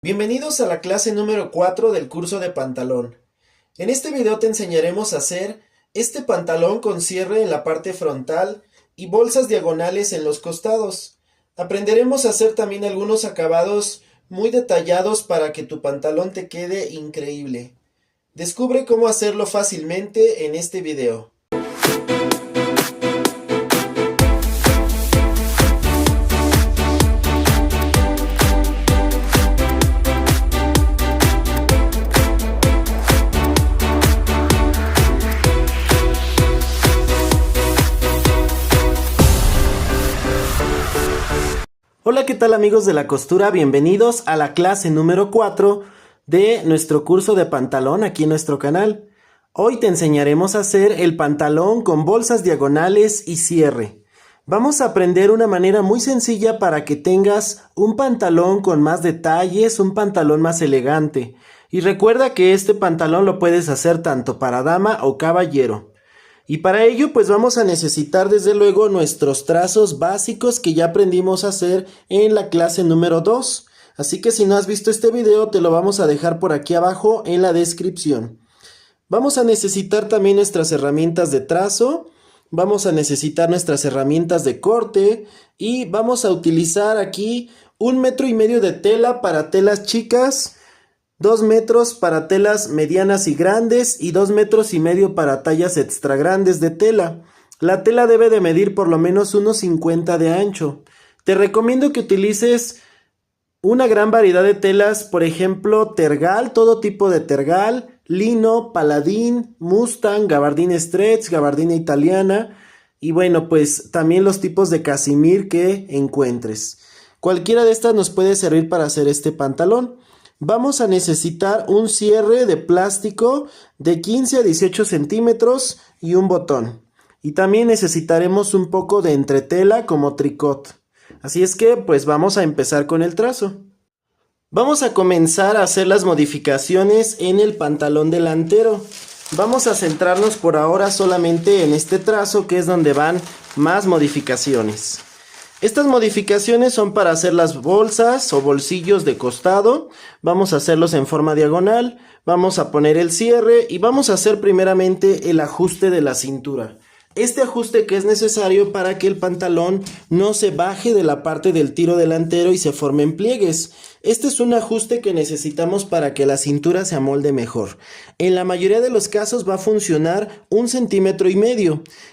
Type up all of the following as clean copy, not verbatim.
Bienvenidos a la clase número 4 del curso de pantalón. En este video te enseñaremos a hacer este pantalón con cierre en la parte frontal y bolsas diagonales en los costados. Aprenderemos a hacer también algunos acabados muy detallados para que tu pantalón te quede increíble. Descubre cómo hacerlo fácilmente en este video. Hola, ¿qué tal amigos de la costura? Bienvenidos a la clase número 4 de nuestro curso de pantalón aquí en nuestro canal. Hoy te enseñaremos a hacer el pantalón con bolsas diagonales y cierre. Vamos a aprender una manera muy sencilla para que tengas un pantalón con más detalles, un pantalón más elegante. Y recuerda que este pantalón lo puedes hacer tanto para dama o caballero. Y para ello pues vamos a necesitar desde luego nuestros trazos básicos que ya aprendimos a hacer en la clase número 2. Así que si no has visto este video te lo vamos a dejar por aquí abajo en la descripción. Vamos a necesitar también nuestras herramientas de trazo, vamos a necesitar nuestras herramientas de corte y vamos a utilizar aquí 1,5 metros de tela para telas chicas, 2 metros para telas medianas y grandes y 2,5 metros para tallas extra grandes de tela. La tela debe de medir por lo menos 1,50 de ancho. Te recomiendo que utilices una gran variedad de telas, por ejemplo, tergal, todo tipo de tergal, lino, paladín, mustang, gabardina stretch, gabardina italiana y bueno, pues también los tipos de casimir que encuentres. Cualquiera de estas nos puede servir para hacer este pantalón. Vamos a necesitar un cierre de plástico de 15 a 18 centímetros y un botón. Y también necesitaremos un poco de entretela como tricot. Así es que pues vamos a empezar con el trazo. Vamos a comenzar a hacer las modificaciones en el pantalón delantero. Vamos a centrarnos por ahora solamente en este trazo que es donde van más modificaciones. Estas modificaciones son para hacer las bolsas o bolsillos de costado. Vamos a hacerlos en forma diagonal, vamos a poner el cierre y vamos a hacer primeramente el ajuste de la cintura. Este ajuste que es necesario para que el pantalón no se baje de la parte del tiro delantero y se formen pliegues. Este es un ajuste que necesitamos para que la cintura se amolde mejor. En la mayoría de los casos va a funcionar 1,5 centímetros.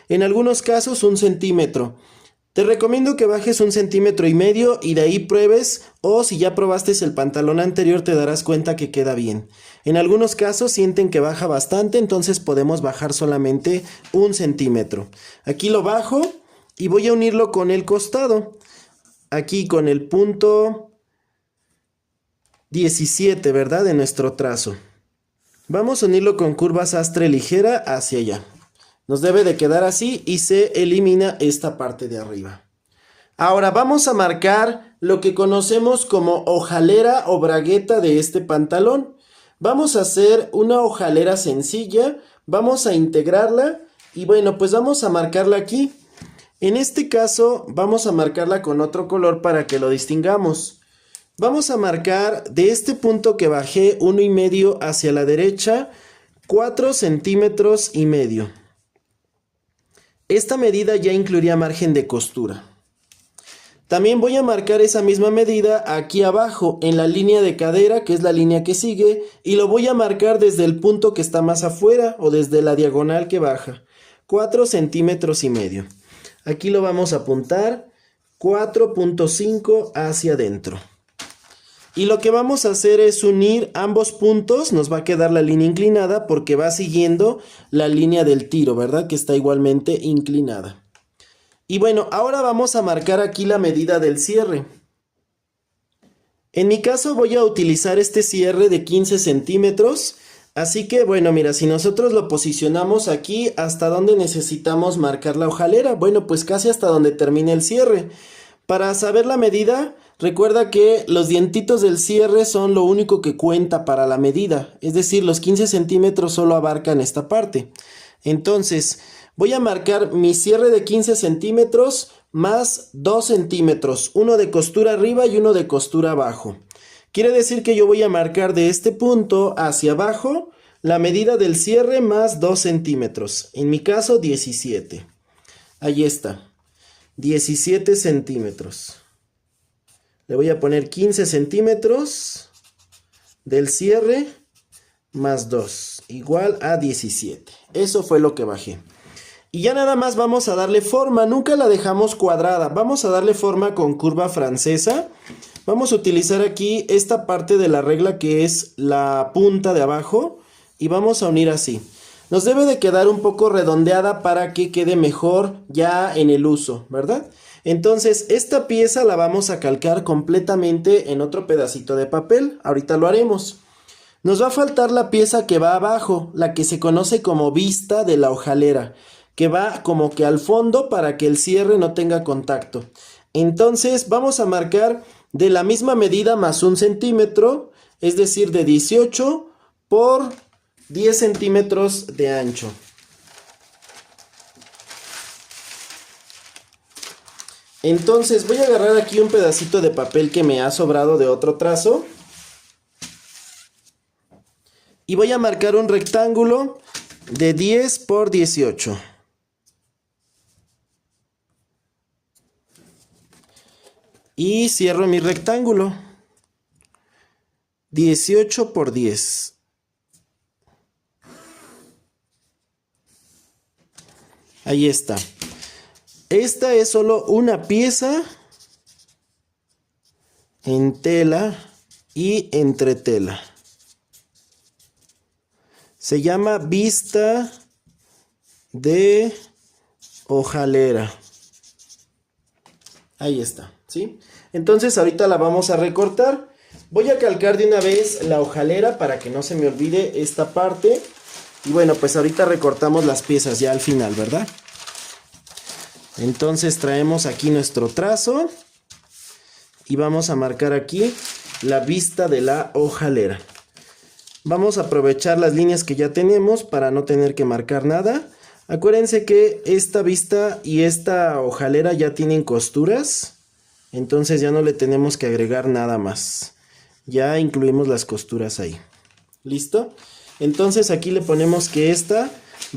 En algunos casos 1 centímetro. Te recomiendo que bajes 1,5 centímetros y de ahí pruebes, o si ya probaste el pantalón anterior te darás cuenta que queda bien. En algunos casos sienten que baja bastante, entonces podemos bajar solamente 1 centímetro. Aquí lo bajo y voy a unirlo con el costado. Aquí con el punto 17, ¿verdad? De nuestro trazo. Vamos a unirlo con curva sastre ligera hacia allá. Nos debe de quedar así y se elimina esta parte de arriba. Ahora vamos a marcar lo que conocemos como ojalera o bragueta de este pantalón. Vamos a hacer una ojalera sencilla, vamos a integrarla y bueno, pues vamos a marcarla aquí. En este caso vamos a marcarla con otro color para que lo distingamos. Vamos a marcar de este punto que bajé 1,5 hacia la derecha, 4,5 centímetros. Esta medida ya incluiría margen de costura. También voy a marcar esa misma medida aquí abajo en la línea de cadera, que es la línea que sigue, y lo voy a marcar desde el punto que está más afuera o desde la diagonal que baja, 4,5 centímetros. Aquí lo vamos a apuntar 4,5 hacia adentro. Y lo que vamos a hacer es unir ambos puntos, nos va a quedar la línea inclinada porque va siguiendo la línea del tiro, ¿verdad? Que está igualmente inclinada. Y bueno, ahora vamos a marcar aquí la medida del cierre. En mi caso voy a utilizar este cierre de 15 centímetros. Así que bueno, mira, si nosotros lo posicionamos aquí, ¿hasta dónde necesitamos marcar la ojalera? Bueno, pues casi hasta donde termine el cierre. Para saber la medida, recuerda que los dientitos del cierre son lo único que cuenta para la medida. Es decir, los 15 centímetros solo abarcan esta parte. Entonces, voy a marcar mi cierre de 15 centímetros más 2 centímetros. Uno de costura arriba y uno de costura abajo. Quiere decir que yo voy a marcar de este punto hacia abajo la medida del cierre más 2 centímetros. En mi caso, 17. Ahí está. 17 centímetros. Le voy a poner 15 centímetros del cierre más 2, igual a 17. Eso fue lo que bajé. Y ya nada más vamos a darle forma, nunca la dejamos cuadrada, vamos a darle forma con curva francesa. Vamos a utilizar aquí esta parte de la regla que es la punta de abajo y vamos a unir así. Nos debe de quedar un poco redondeada para que quede mejor ya en el uso, ¿verdad? Entonces esta pieza la vamos a calcar completamente en otro pedacito de papel, ahorita lo haremos. Nos va a faltar la pieza que va abajo, la que se conoce como vista de la hojalera, que va como que al fondo para que el cierre no tenga contacto. Entonces vamos a marcar de la misma medida más 1 centímetro, es decir, de 18 por 10 centímetros de ancho. Entonces voy a agarrar aquí un pedacito de papel que me ha sobrado de otro trazo. Y voy a marcar un rectángulo de 10 por 18. Y cierro mi rectángulo. 18 por 10. Ahí está. Esta es solo una pieza en tela y entre tela. Se llama vista de hojalera. Ahí está, ¿sí? Entonces ahorita la vamos a recortar. Voy a calcar de una vez la hojalera para que no se me olvide esta parte. Y bueno, pues ahorita recortamos las piezas ya al final, ¿verdad? Entonces traemos aquí nuestro trazo. Y vamos a marcar aquí la vista de la hojalera. Vamos a aprovechar las líneas que ya tenemos para no tener que marcar nada. Acuérdense que esta vista y esta hojalera ya tienen costuras. Entonces ya no le tenemos que agregar nada más. Ya incluimos las costuras ahí. ¿Listo? Entonces aquí le ponemos que esta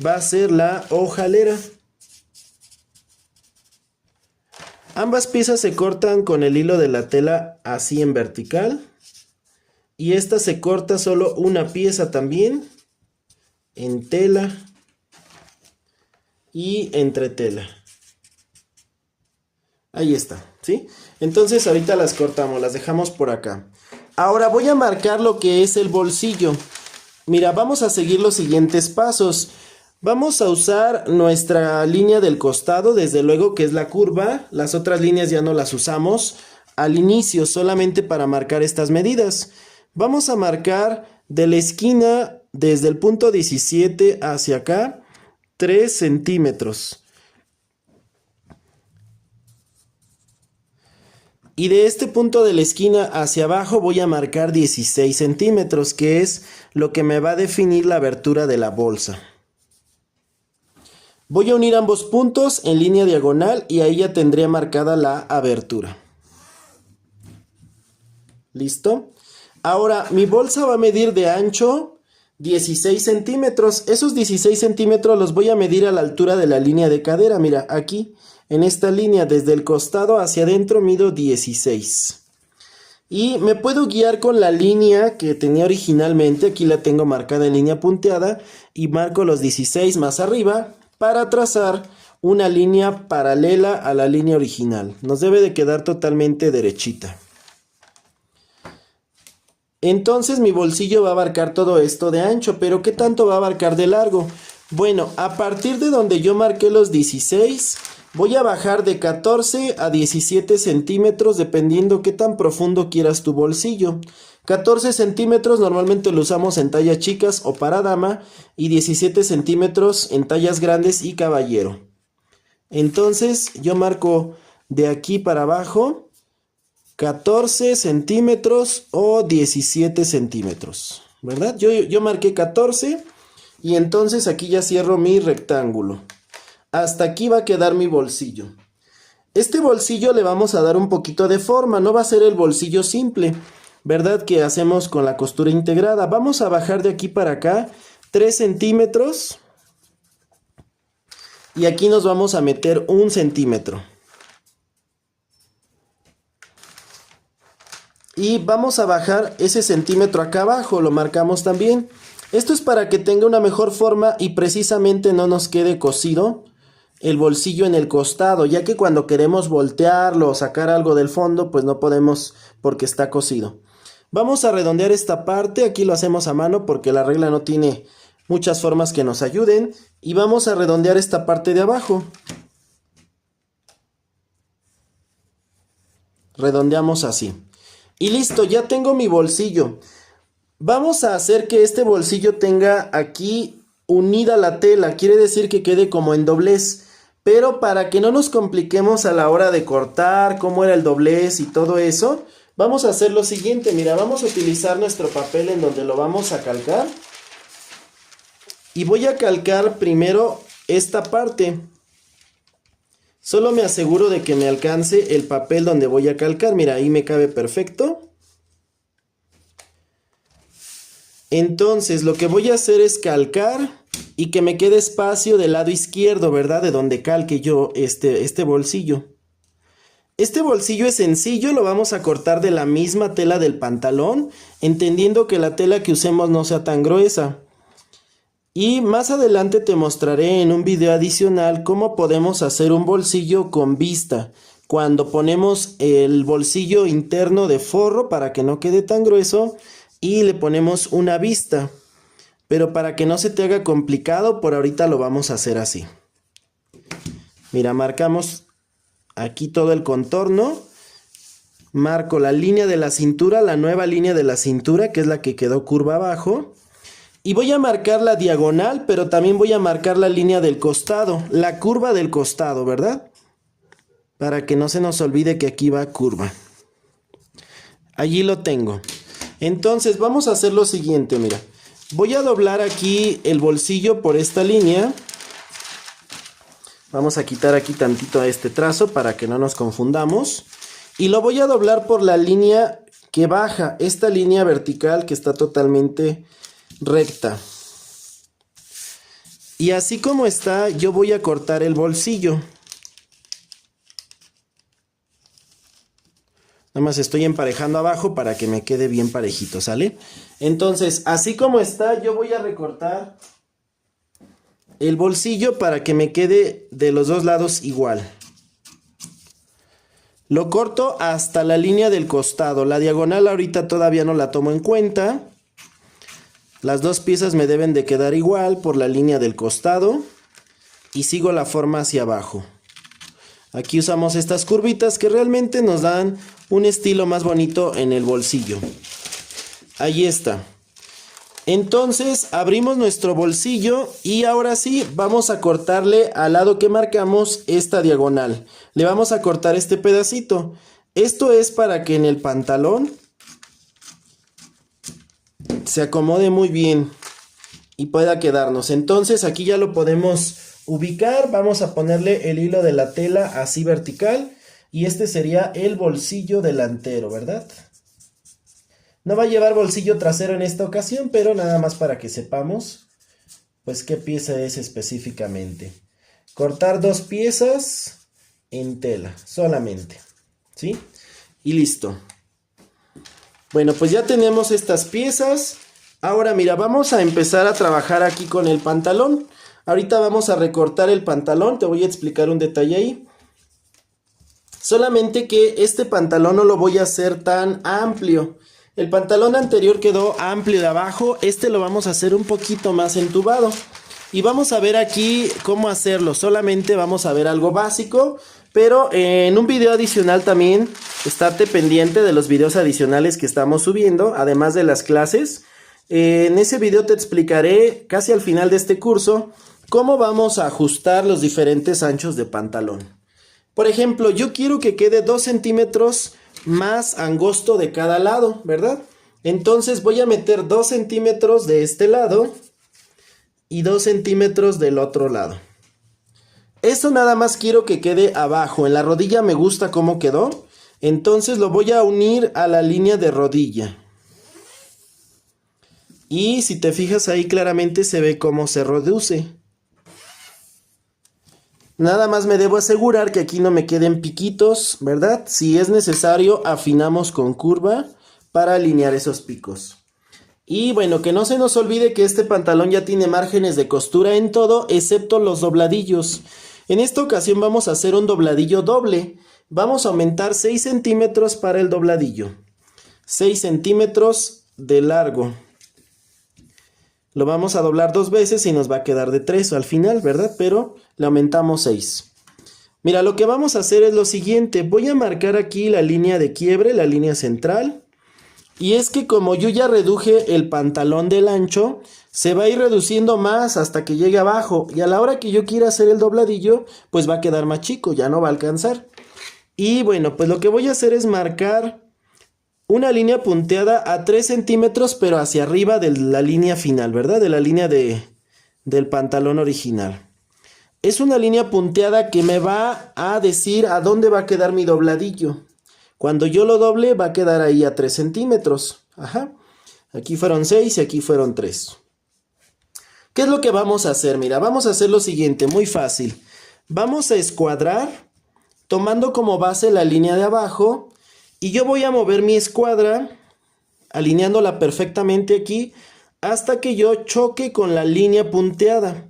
va a ser la hojalera. Ambas piezas se cortan con el hilo de la tela así en vertical. Y esta se corta solo una pieza también en tela y entre tela. Ahí está, ¿sí? Entonces ahorita las cortamos, las dejamos por acá. Ahora voy a marcar lo que es el bolsillo. Mira, vamos a seguir los siguientes pasos. Vamos a usar nuestra línea del costado, desde luego que es la curva. Las otras líneas ya no las usamos al inicio, solamente para marcar estas medidas. Vamos a marcar de la esquina, desde el punto 17 hacia acá, 3 centímetros. Y de este punto de la esquina hacia abajo voy a marcar 16 centímetros, que es lo que me va a definir la abertura de la bolsa. Voy a unir ambos puntos en línea diagonal y ahí ya tendría marcada la abertura. ¿Listo? Ahora, mi bolsa va a medir de ancho 16 centímetros. Esos 16 centímetros los voy a medir a la altura de la línea de cadera. Mira, aquí, en esta línea, desde el costado hacia adentro, mido 16. Y me puedo guiar con la línea que tenía originalmente. Aquí la tengo marcada en línea punteada. Y marco los 16 más arriba para trazar una línea paralela a la línea original. Nos debe de quedar totalmente derechita. Entonces mi bolsillo va a abarcar todo esto de ancho, pero ¿qué tanto va a abarcar de largo? Bueno, a partir de donde yo marqué los 16, voy a bajar de 14 a 17 centímetros, dependiendo qué tan profundo quieras tu bolsillo. 14 centímetros normalmente lo usamos en tallas chicas o para dama, y 17 centímetros en tallas grandes y caballero. Entonces yo marco de aquí para abajo 14 centímetros o 17 centímetros, ¿verdad? Yo marqué 14 y entonces aquí ya cierro mi rectángulo. Hasta aquí va a quedar mi bolsillo. Este bolsillo le vamos a dar un poquito de forma, no va a ser el bolsillo simple. ¿verdad? Que hacemos con la costura integrada. Vamos a bajar de aquí para acá 3 centímetros. Y aquí nos vamos a meter 1 centímetro. Y vamos a bajar ese centímetro acá abajo, lo marcamos también. Esto es para que tenga una mejor forma y precisamente no nos quede cosido el bolsillo en el costado, ya que cuando queremos voltearlo o sacar algo del fondo, pues no podemos porque está cosido. Vamos a redondear esta parte, aquí lo hacemos a mano porque la regla no tiene muchas formas que nos ayuden. Y vamos a redondear esta parte de abajo. Redondeamos así. Y listo, ya tengo mi bolsillo. Vamos a hacer que este bolsillo tenga aquí unida la tela, quiere decir que quede como en doblez. Pero para que no nos compliquemos a la hora de cortar, cómo era el doblez y todo eso, vamos a hacer lo siguiente. Mira, vamos a utilizar nuestro papel en donde lo vamos a calcar. Y voy a calcar primero esta parte. Solo me aseguro de que me alcance el papel donde voy a calcar. Mira, ahí me cabe perfecto. Entonces lo que voy a hacer es calcar y que me quede espacio del lado izquierdo, ¿verdad? De donde calque yo este bolsillo. Este bolsillo es sencillo, lo vamos a cortar de la misma tela del pantalón, entendiendo que la tela que usemos no sea tan gruesa. Y más adelante te mostraré en un video adicional cómo podemos hacer un bolsillo con vista. Cuando ponemos el bolsillo interno de forro para que no quede tan grueso y le ponemos una vista. Pero para que no se te haga complicado, por ahorita lo vamos a hacer así. Mira, marcamos aquí todo el contorno. Marco la línea de la cintura, la nueva línea de la cintura, que es la que quedó curva abajo. Y voy a marcar la diagonal, pero también voy a marcar la línea del costado, la curva del costado, ¿verdad? Para que no se nos olvide que aquí va curva. Allí lo tengo. Entonces vamos a hacer lo siguiente, mira. Voy a doblar aquí el bolsillo por esta línea. Vamos a quitar aquí tantito a este trazo para que no nos confundamos. Y lo voy a doblar por la línea que baja, esta línea vertical que está totalmente recta. Y así como está, yo voy a cortar el bolsillo. Nada más estoy emparejando abajo para que me quede bien parejito, ¿sale? Entonces, así como está, yo voy a recortar el bolsillo para que me quede de los dos lados igual. Lo corto hasta la línea del costado. La diagonal ahorita todavía no la tomo en cuenta. Las dos piezas me deben de quedar igual por la línea del costado. Y sigo la forma hacia abajo. Aquí usamos estas curvitas que realmente nos dan un estilo más bonito en el bolsillo. Ahí está. Entonces abrimos nuestro bolsillo y ahora sí vamos a cortarle al lado que marcamos esta diagonal. Le vamos a cortar este pedacito. Esto es para que en el pantalón se acomode muy bien y pueda quedarnos. Entonces aquí ya lo podemos ubicar. Vamos a ponerle el hilo de la tela así vertical y este sería el bolsillo delantero, ¿verdad? No va a llevar bolsillo trasero en esta ocasión, pero nada más para que sepamos pues qué pieza es específicamente. Cortar 2 piezas en tela solamente, ¿sí? Y listo. Bueno, pues ya tenemos estas piezas. Ahora mira, vamos a empezar a trabajar aquí con el pantalón. Ahorita vamos a recortar el pantalón, te voy a explicar un detalle ahí. Solamente que este pantalón no lo voy a hacer tan amplio. El pantalón anterior quedó amplio de abajo, este lo vamos a hacer un poquito más entubado. Y vamos a ver aquí cómo hacerlo, solamente vamos a ver algo básico, pero en un video adicional también, estate pendiente de los videos adicionales que estamos subiendo, además de las clases. En ese video te explicaré, casi al final de este curso, cómo vamos a ajustar los diferentes anchos de pantalón. Por ejemplo, yo quiero que quede 2 centímetros más angosto de cada lado, ¿verdad? Entonces voy a meter 2 centímetros de este lado y 2 centímetros del otro lado. Esto nada más quiero que quede abajo. En la rodilla me gusta cómo quedó, Entonces lo voy a unir a la línea de rodilla. Y si te fijas ahí claramente se ve cómo se reduce. Nada más me debo asegurar que aquí no me queden piquitos, ¿verdad? Si es necesario, afinamos con curva para alinear esos picos. Y bueno, que no se nos olvide que este pantalón ya tiene márgenes de costura en todo, excepto los dobladillos. En esta ocasión vamos a hacer un dobladillo doble. Vamos a aumentar 6 centímetros para el dobladillo. 6 centímetros de largo. Lo vamos a doblar 2 veces y nos va a quedar de 3 al final, ¿verdad? Pero le aumentamos 6. Mira, lo que vamos a hacer es lo siguiente. Voy a marcar aquí la línea de quiebre, la línea central. Y es que como yo ya reduje el pantalón del ancho, se va a ir reduciendo más hasta que llegue abajo. Y a la hora que yo quiera hacer el dobladillo, pues va a quedar más chico, ya no va a alcanzar. Y bueno, pues lo que voy a hacer es marcar una línea punteada a 3 centímetros, pero hacia arriba de la línea final, ¿verdad? De la línea del pantalón original. Es una línea punteada que me va a decir a dónde va a quedar mi dobladillo. Cuando yo lo doble va a quedar ahí a 3 centímetros. Ajá. Aquí fueron 6 y aquí fueron 3. ¿Qué es lo que vamos a hacer? Mira, vamos a hacer lo siguiente, muy fácil. Vamos a escuadrar tomando como base la línea de abajo. Y yo voy a mover mi escuadra, alineándola perfectamente aquí, hasta que yo choque con la línea punteada.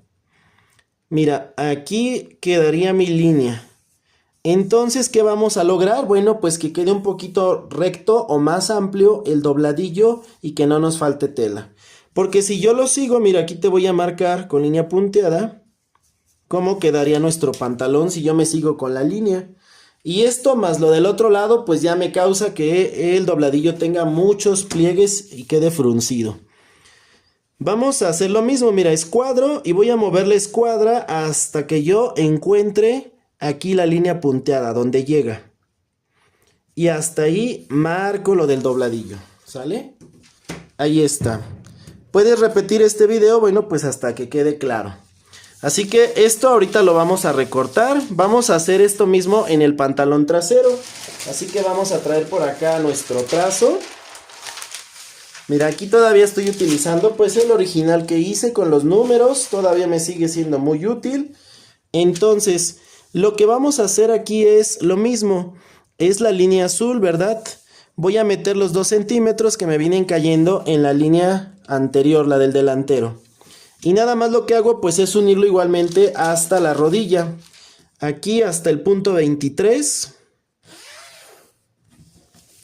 Mira, aquí quedaría mi línea. Entonces, ¿qué vamos a lograr? Bueno, pues que quede un poquito recto o más amplio el dobladillo y que no nos falte tela. Porque si yo lo sigo, mira, aquí te voy a marcar con línea punteada cómo quedaría nuestro pantalón si yo me sigo con la línea. Y esto más lo del otro lado, pues ya me causa que el dobladillo tenga muchos pliegues y quede fruncido. Vamos a hacer lo mismo, mira, escuadro y voy a mover la escuadra hasta que yo encuentre aquí la línea punteada, donde llega. Y hasta ahí marco lo del dobladillo, ¿sale? Ahí está. ¿Puedes repetir este video? Bueno, pues hasta que quede claro. Así que esto ahorita lo vamos a recortar. Vamos a hacer esto mismo en el pantalón trasero. Así que vamos a traer por acá nuestro trazo. Mira, aquí todavía estoy utilizando pues el original que hice con los números. Todavía me sigue siendo muy útil. Entonces, lo que vamos a hacer aquí es lo mismo. Es la línea azul, ¿verdad? Voy a meter los 2 centímetros que me vienen cayendo en la línea anterior, la del delantero. Y nada más lo que hago pues es unirlo igualmente hasta la rodilla. Aquí hasta el punto 23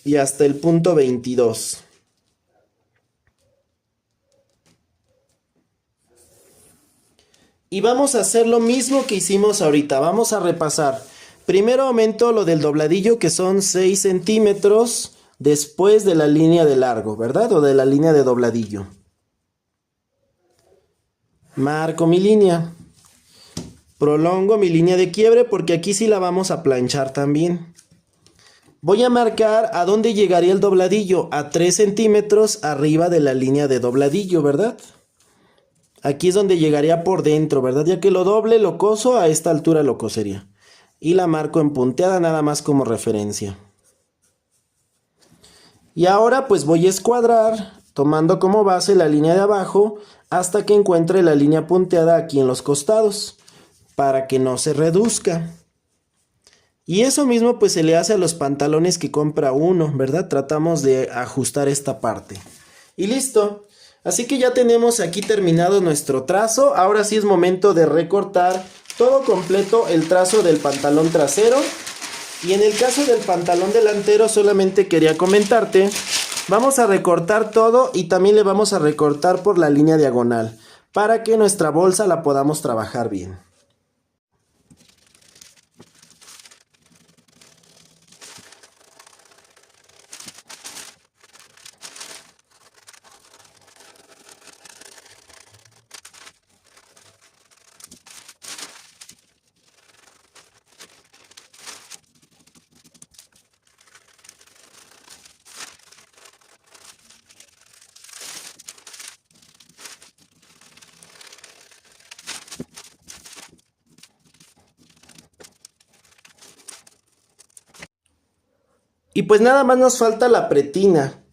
y hasta el punto 22. Y vamos a hacer lo mismo que hicimos ahorita. Vamos a repasar. Primero aumento lo del dobladillo que son 6 centímetros después de la línea de largo, ¿verdad? O de la línea de dobladillo. Marco mi línea. Prolongo mi línea de quiebre porque aquí sí la vamos a planchar también. Voy a marcar a dónde llegaría el dobladillo, a 3 centímetros arriba de la línea de dobladillo, ¿verdad? Aquí es donde llegaría por dentro, ¿verdad? Ya que lo doble, lo coso, a esta altura lo cosería. Y la marco en punteada nada más como referencia. Y ahora pues voy a escuadrar, tomando como base la línea de abajo, hasta que encuentre la línea punteada aquí en los costados, para que no se reduzca. Y eso mismo pues se le hace a los pantalones que compra uno, ¿verdad? Tratamos de ajustar esta parte. Y listo. Así que ya tenemos aquí terminado nuestro trazo. Ahora sí es momento de recortar todo completo el trazo del pantalón trasero. Y en el caso del pantalón delantero solamente quería comentarte, vamos a recortar todo y también le vamos a recortar por la línea diagonal para que nuestra bolsa la podamos trabajar bien. Y pues nada más nos falta la pretina.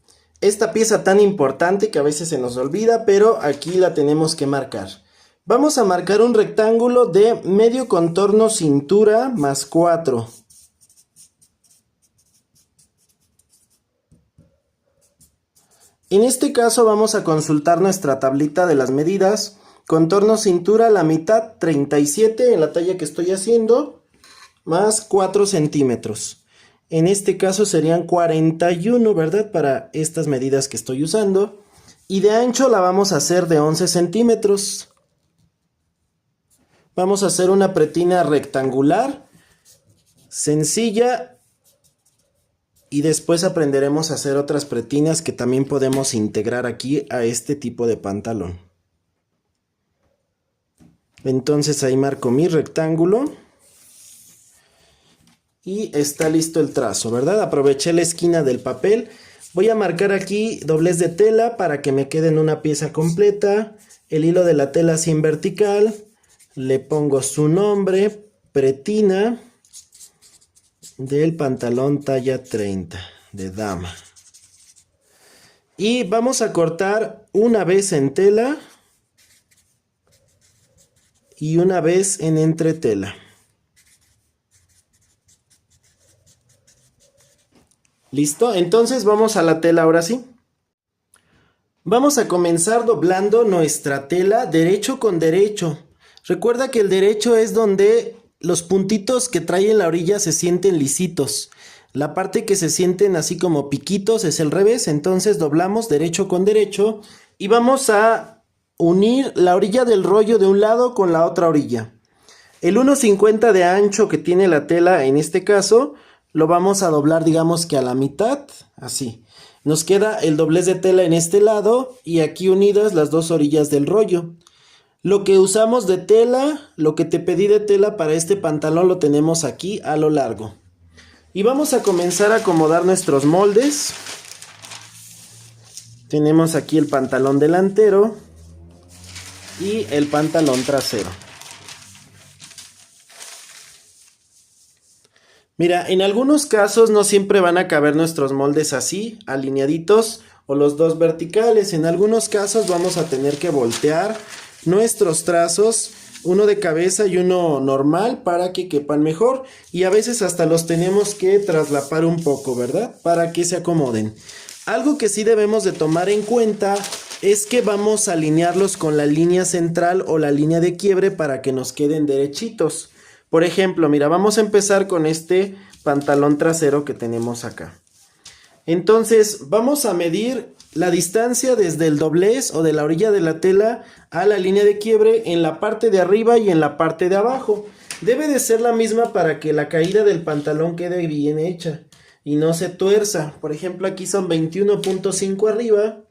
Esta pieza tan importante que a veces se nos olvida, pero aquí la tenemos que marcar. Vamos a marcar un rectángulo de medio contorno cintura más 4. En este caso vamos a consultar nuestra tablita de las medidas. Contorno cintura a la mitad, 37 en la talla que estoy haciendo, más 4 centímetros. En este caso serían 41, ¿verdad? Para estas medidas que estoy usando. Y de ancho la vamos a hacer de 11 centímetros. Vamos a hacer una pretina rectangular, sencilla. Y después aprenderemos a hacer otras pretinas que también podemos integrar aquí a este tipo de pantalón. Entonces ahí marco mi rectángulo. Y está listo el trazo, ¿verdad? Aproveché la esquina del papel. Voy a marcar aquí doblez de tela para que me quede en una pieza completa. El hilo de la tela así en vertical. Le pongo su nombre, pretina, del pantalón talla 30 de dama. Y vamos a cortar una vez en tela y una vez en entretela. ¿Listo? Entonces vamos a la tela ahora sí. Vamos a comenzar doblando nuestra tela derecho con derecho. Recuerda que el derecho es donde los puntitos que trae en la orilla se sienten lisitos. La parte que se sienten así como piquitos es el revés. Entonces doblamos derecho con derecho y vamos a unir la orilla del rollo de un lado con la otra orilla. El 1,50 de ancho que tiene la tela en este caso lo vamos a doblar, digamos que a la mitad, así. Nos queda el doblez de tela en este lado y aquí unidas las dos orillas del rollo. Lo que usamos de tela, lo que te pedí de tela para este pantalón lo tenemos aquí a lo largo. Y vamos a comenzar a acomodar nuestros moldes. Tenemos aquí el pantalón delantero y el pantalón trasero. Mira, en algunos casos no siempre van a caber nuestros moldes así, alineaditos o los dos verticales. En algunos casos vamos a tener que voltear nuestros trazos, uno de cabeza y uno normal para que quepan mejor. Y a veces hasta los tenemos que traslapar un poco, ¿verdad? Para que se acomoden. Algo que sí debemos de tomar en cuenta es que vamos a alinearlos con la línea central o la línea de quiebre para que nos queden derechitos. Por ejemplo, mira, vamos a empezar con este pantalón trasero que tenemos acá. Entonces, vamos a medir la distancia desde el doblez o de la orilla de la tela a la línea de quiebre en la parte de arriba y en la parte de abajo. Debe de ser la misma para que la caída del pantalón quede bien hecha y no se tuerza. Por ejemplo, aquí son 21.5 arriba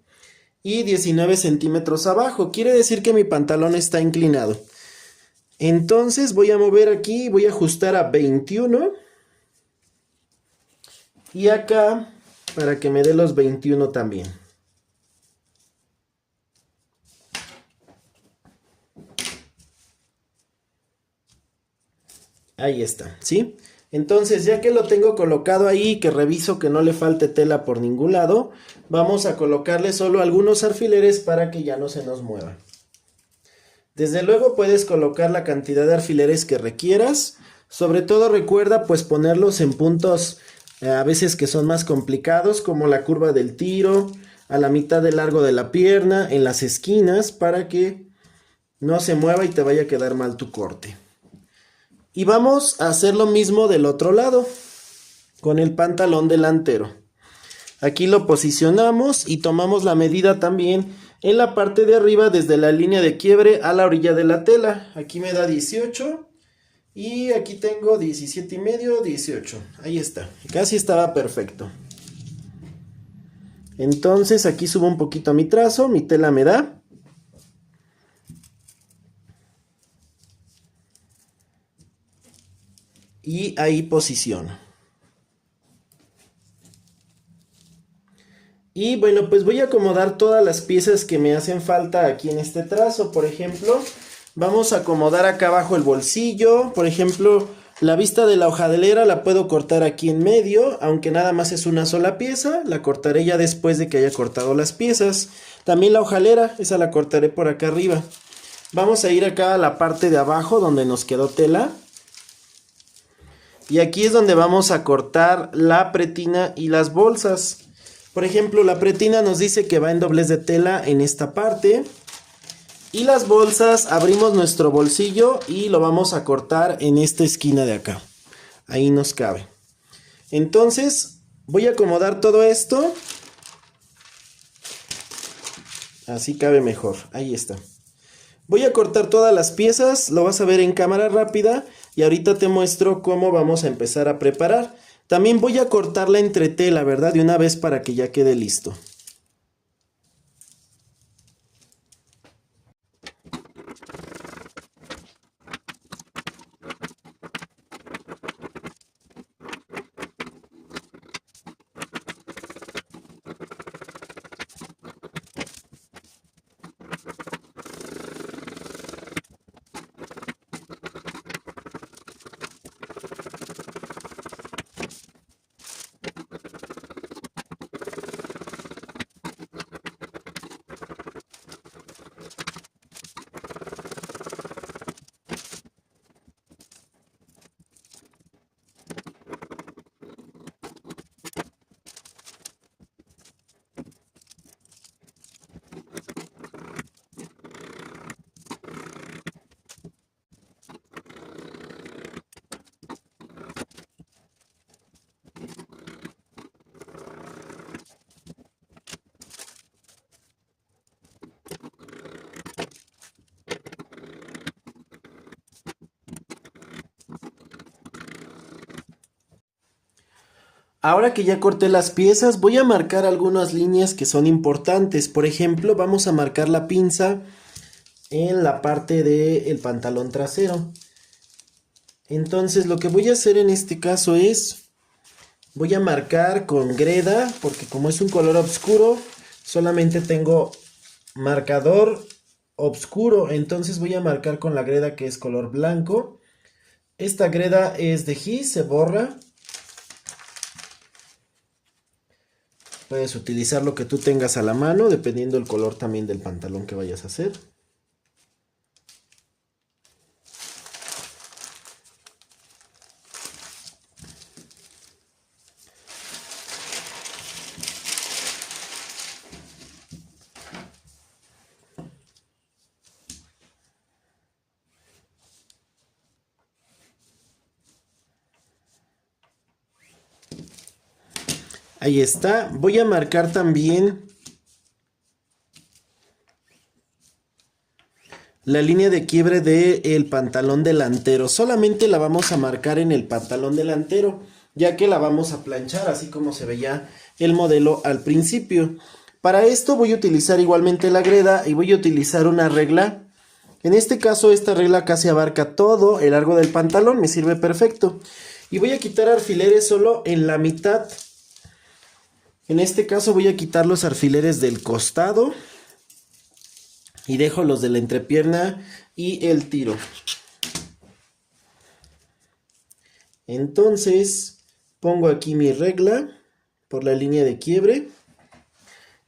y 19 centímetros abajo. Quiere decir que mi pantalón está inclinado. Entonces voy a mover aquí, voy a ajustar a 21 y acá para que me dé los 21 también. Ahí está, ¿sí? Entonces ya que lo tengo colocado ahí, que reviso que no le falte tela por ningún lado, vamos a colocarle solo algunos alfileres para que ya no se nos mueva. Desde luego puedes colocar la cantidad de alfileres que requieras. Sobre todo recuerda pues ponerlos en puntos a veces que son más complicados, como la curva del tiro, a la mitad del largo de la pierna, en las esquinas, para que no se mueva y te vaya a quedar mal tu corte. Y vamos a hacer lo mismo del otro lado, con el pantalón delantero. Aquí lo posicionamos y tomamos la medida también en la parte de arriba desde la línea de quiebre a la orilla de la tela. Aquí me da 18 y aquí tengo 17 y medio, 18. Ahí está, casi estaba perfecto. Entonces aquí subo un poquito mi trazo, mi tela me da. Y ahí posiciono. Y bueno, pues voy a acomodar todas las piezas que me hacen falta aquí en este trazo. Por ejemplo, vamos a acomodar acá abajo el bolsillo. Por ejemplo, La vista de la hojalera la puedo cortar aquí en medio, aunque nada más es una sola pieza, la cortaré ya después de que haya cortado las piezas. También la hojalera, esa la cortaré por acá arriba. Vamos a ir acá a la parte de abajo donde nos quedó tela. Y aquí es donde vamos a cortar la pretina y las bolsas. Por ejemplo, la pretina nos dice que va en doblez de tela en esta parte. Y las bolsas, abrimos nuestro bolsillo y lo vamos a cortar en esta esquina de acá. Ahí nos cabe. Entonces, voy a acomodar todo esto. Así cabe mejor. Ahí está. Voy a cortar todas las piezas. Lo vas a ver en cámara rápida. Y ahorita te muestro cómo vamos a empezar a preparar. También voy a cortar la entretela, ¿verdad? De una vez para que ya quede listo. Ahora que ya corté las piezas, voy a marcar algunas líneas que son importantes. Por ejemplo, vamos a marcar la pinza en la parte del pantalón trasero. Entonces, lo que voy a hacer en este caso es, voy a marcar con greda, porque como es un color oscuro, solamente tengo marcador oscuro. Entonces voy a marcar con la greda que es color blanco. Esta greda es de gis, se borra. Puedes utilizar lo que tú tengas a la mano, dependiendo del color también del pantalón que vayas a hacer. Ahí está. Voy a marcar también la línea de quiebre del pantalón delantero. Solamente la vamos a marcar en el pantalón delantero, ya que la vamos a planchar, así como se veía el modelo al principio. Para esto voy a utilizar igualmente la greda y voy a utilizar una regla. En este caso, esta regla casi abarca todo el largo del pantalón, me sirve perfecto. Y voy a quitar alfileres solo en la mitad. En este caso voy a quitar los alfileres del costado y dejo los de la entrepierna y el tiro. Entonces pongo aquí mi regla por la línea de quiebre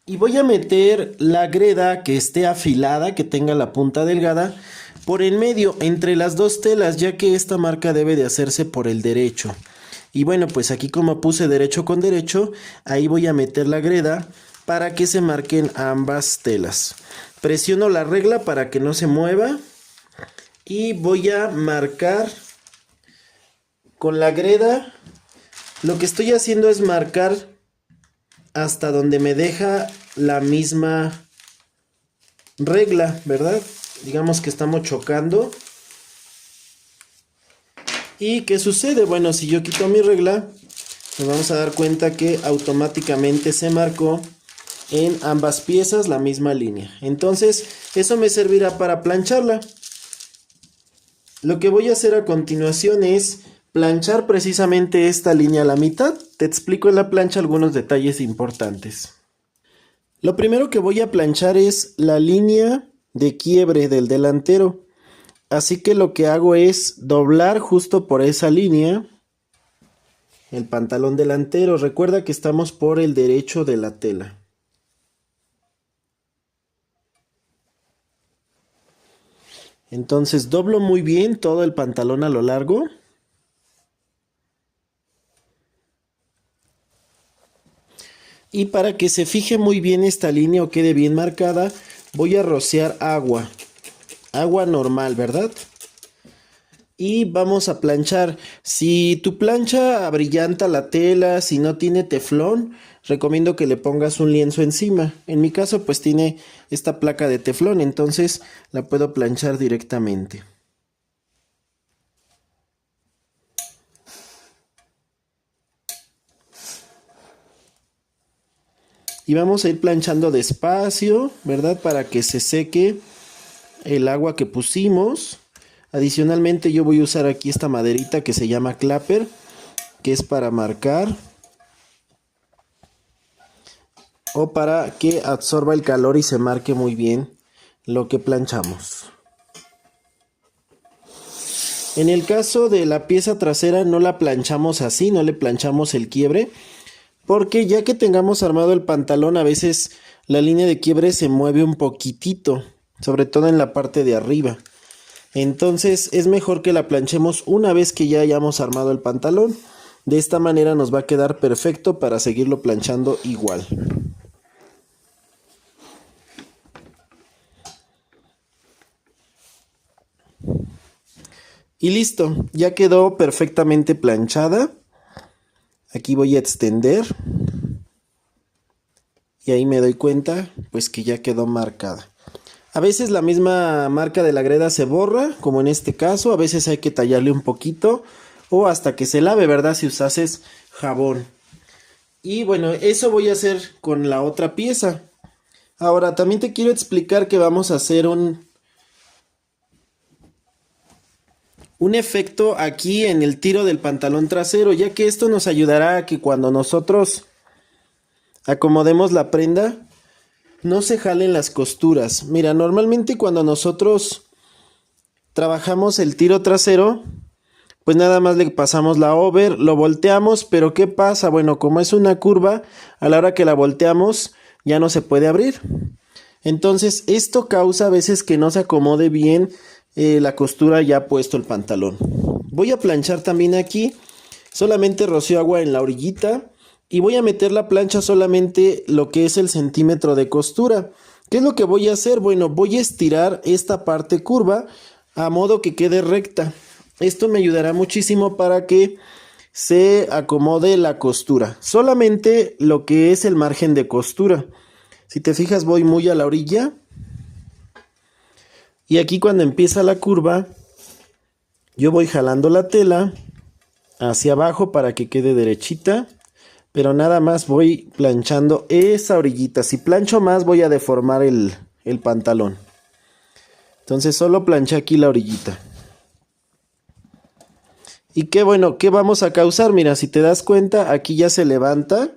y voy a meter la greda que esté afilada, que tenga la punta delgada, por en medio entre las dos telas, ya que esta marca debe de hacerse por el derecho. Y bueno, pues aquí como puse derecho con derecho, ahí voy a meter la greda para que se marquen ambas telas. Presiono la regla para que no se mueva y voy a marcar con la greda. Lo que estoy haciendo es marcar hasta donde me deja la misma regla, ¿verdad? Digamos que estamos chocando. ¿Y qué sucede? Bueno, si yo quito mi regla, nos vamos a dar cuenta que automáticamente se marcó en ambas piezas la misma línea. Entonces, eso me servirá para plancharla. Lo que voy a hacer a continuación es planchar precisamente esta línea a la mitad. Te explico en la plancha algunos detalles importantes. Lo primero que voy a planchar es la línea de quiebre del delantero. Así que lo que hago es doblar justo por esa línea el pantalón delantero. Recuerda que estamos por el derecho de la tela. Entonces doblo muy bien todo el pantalón a lo largo. Y para que se fije muy bien esta línea o quede bien marcada, voy a rociar agua. Agua normal, ¿verdad? Y vamos a planchar. Si tu plancha abrillanta la tela, si no tiene teflón, recomiendo que le pongas un lienzo encima. En mi caso pues tiene esta placa de teflón, entonces la puedo planchar directamente. Y vamos a ir planchando despacio, ¿verdad? Para que se seque el agua que pusimos. Adicionalmente yo voy a usar aquí esta maderita que se llama clapper, que es para marcar o para que absorba el calor y se marque muy bien lo que planchamos. En el caso de la pieza trasera no la planchamos así, no le planchamos el quiebre, porque ya que tengamos armado el pantalón, a veces la línea de quiebre se mueve un poquitito, sobre todo en la parte de arriba. Entonces es mejor que la planchemos una vez que ya hayamos armado el pantalón. De esta manera nos va a quedar perfecto para seguirlo planchando igual. Y listo, ya quedó perfectamente planchada. Aquí voy a extender. Y ahí me doy cuenta pues que ya quedó marcada. A veces la misma marca de la greda se borra, como en este caso. A veces hay que tallarle un poquito o hasta que se lave, ¿verdad? Si usases jabón. Y bueno, eso voy a hacer con la otra pieza. Ahora también te quiero explicar que vamos a hacer un efecto aquí en el tiro del pantalón trasero, ya que esto nos ayudará a que cuando nosotros acomodemos la prenda no se jalen las costuras. Mira, normalmente cuando nosotros trabajamos el tiro trasero, pues nada más le pasamos la over, lo volteamos, pero ¿qué pasa? Bueno, como es una curva, a la hora que la volteamos ya no se puede abrir. Entonces esto causa a veces que no se acomode bien la costura ya puesto el pantalón. Voy a planchar también aquí, solamente rocío agua en la orillita y voy a meter la plancha solamente lo que es el centímetro de costura. ¿Qué es lo que voy a hacer? Bueno, voy a estirar esta parte curva a modo que quede recta. Esto me ayudará muchísimo para que se acomode la costura. Solamente lo que es el margen de costura. Si te fijas, voy muy a la orilla. Y aquí cuando empieza la curva, yo voy jalando la tela hacia abajo para que quede derechita. Pero nada más voy planchando esa orillita. Si plancho más voy a deformar el pantalón. Entonces solo planché aquí la orillita. Y qué bueno, ¿qué vamos a causar? Mira, si te das cuenta, aquí ya se levanta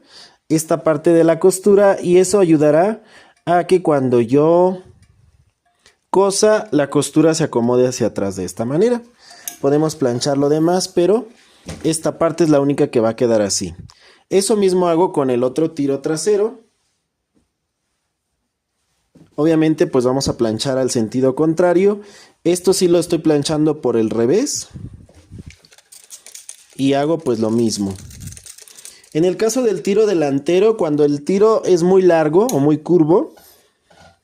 esta parte de la costura. Y eso ayudará a que cuando yo cosa, la costura se acomode hacia atrás de esta manera. Podemos planchar lo demás, pero esta parte es la única que va a quedar así. Eso mismo hago con el otro tiro trasero. Obviamente pues vamos a planchar al sentido contrario. Esto sí lo estoy planchando por el revés. Y hago pues lo mismo. En el caso del tiro delantero, cuando el tiro es muy largo o muy curvo,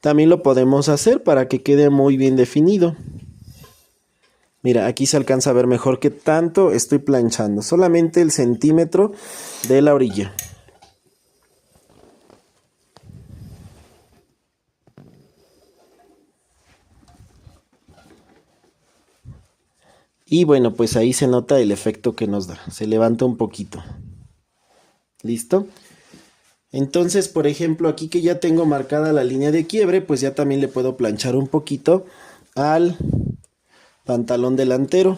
también lo podemos hacer para que quede muy bien definido. Mira, aquí se alcanza a ver mejor que tanto estoy planchando. Solamente el centímetro de la orilla. Y bueno, pues ahí se nota el efecto que nos da. Se levanta un poquito. ¿Listo? Entonces, por ejemplo, aquí que ya tengo marcada la línea de quiebre, pues ya también le puedo planchar un poquito al pantalón delantero.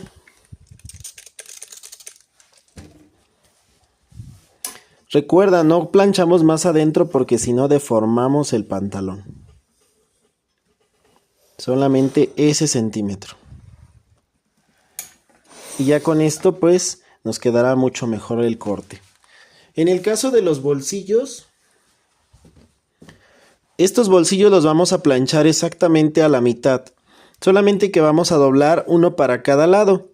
Recuerda, no planchamos más adentro porque si no deformamos el pantalón. Solamente ese centímetro. y ya con esto pues nos quedará mucho mejor el corte. En el caso de los bolsillos, estos bolsillos los vamos a planchar exactamente a la mitad, solamente que vamos a doblar uno para cada lado.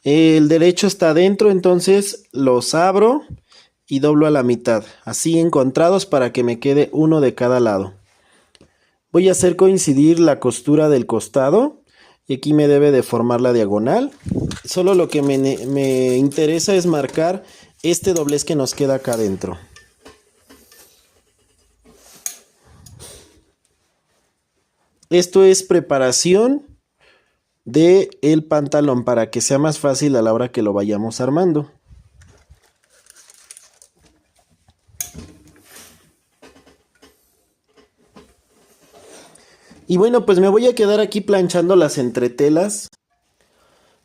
El derecho está adentro, entonces los abro y doblo a la mitad, así encontrados para que me quede uno de cada lado. Voy a hacer coincidir la costura del costado y aquí me debe de formar la diagonal. Solo lo que me interesa es marcar este doblez que nos queda acá adentro. Esto es preparación del pantalón para que sea más fácil a la hora que lo vayamos armando. Y bueno, pues me voy a quedar aquí planchando las entretelas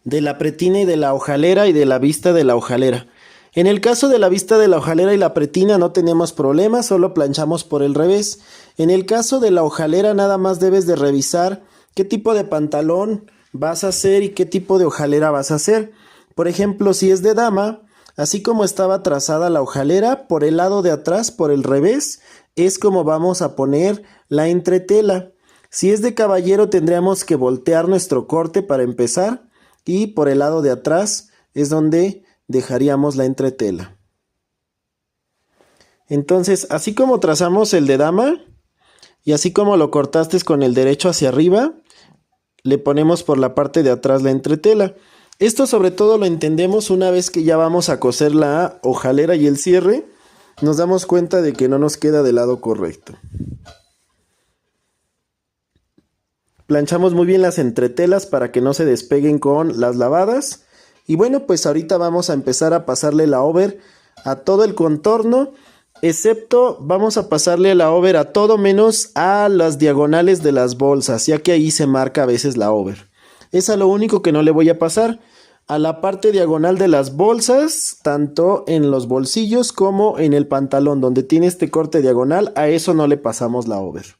de la pretina y de la hojalera y de la vista de la hojalera. En el caso de la vista de la hojalera y la pretina no tenemos problema, solo planchamos por el revés. En el caso de la hojalera nada más debes de revisar qué tipo de pantalón vas a hacer y qué tipo de hojalera vas a hacer. Por ejemplo, si es de dama, así como estaba trazada la hojalera, por el lado de atrás, por el revés, es como vamos a poner la entretela. Si es de caballero tendríamos que voltear nuestro corte para empezar y por el lado de atrás es donde dejaríamos la entretela. Entonces, así como trazamos el de dama y así como lo cortaste con el derecho hacia arriba, le ponemos por la parte de atrás la entretela. Esto sobre todo lo entendemos una vez que ya vamos a coser la hojalera y el cierre, nos damos cuenta de que no nos queda del lado correcto. Planchamos muy bien las entretelas para que no se despeguen con las lavadas. Y bueno, pues ahorita vamos a empezar a pasarle la over a todo el contorno, excepto vamos a pasarle la over a todo menos a las diagonales de las bolsas, ya que ahí se marca a veces la over. Es a lo único que no le voy a pasar. A la parte diagonal de las bolsas, tanto en los bolsillos como en el pantalón, donde tiene este corte diagonal, a eso no le pasamos la over.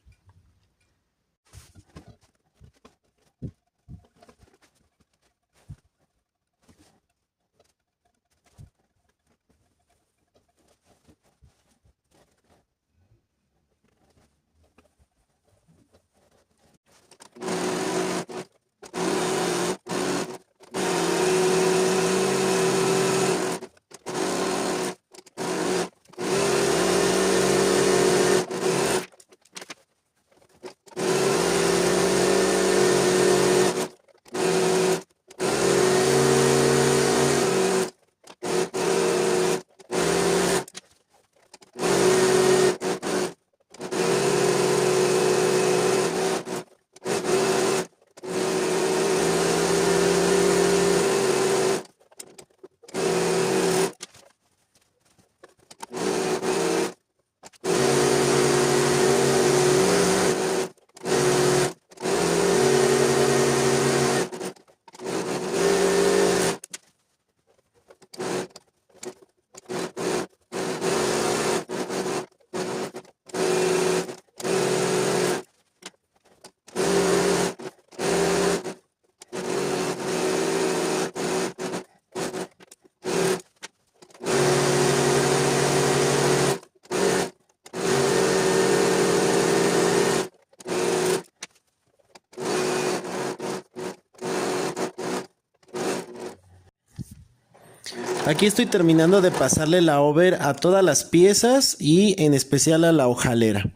Aquí estoy terminando de pasarle la over a todas las piezas y en especial a la hojalera.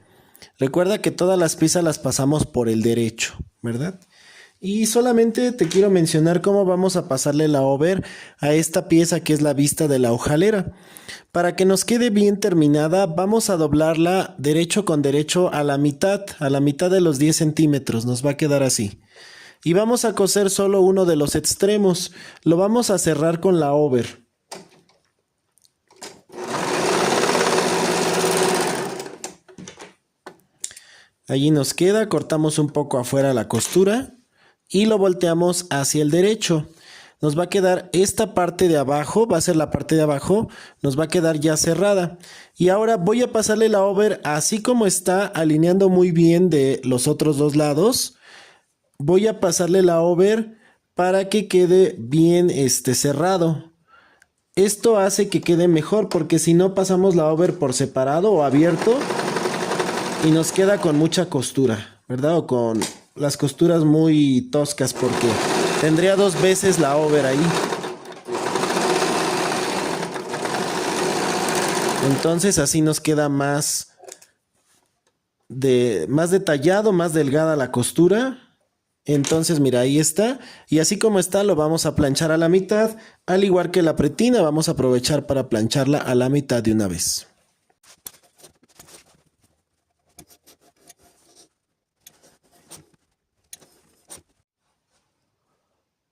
Recuerda que todas las piezas las pasamos por el derecho, ¿verdad? Y solamente te quiero mencionar cómo vamos a pasarle la over a esta pieza que es la vista de la hojalera. Para que nos quede bien terminada, vamos a doblarla derecho con derecho a la mitad de los 10 centímetros, nos va a quedar así. Y vamos a coser solo uno de los extremos, lo vamos a cerrar con la over. Allí nos queda, cortamos un poco afuera la costura y lo volteamos hacia el derecho. Nos va a quedar esta parte de abajo, va a ser la parte de abajo, nos va a quedar ya cerrada. Y ahora voy a pasarle la over así como está, alineando muy bien de los otros dos lados. Voy a pasarle la over para que quede bien cerrado. Esto hace que quede mejor porque si no pasamos la over por separado o abierto y nos queda con mucha costura, ¿verdad? O con las costuras muy toscas porque tendría dos veces la over ahí. Entonces así nos queda más detallado, más delgada la costura. Entonces mira, ahí está. Y así como está lo vamos a planchar a la mitad. Al igual que la pretina vamos a aprovechar para plancharla a la mitad de una vez.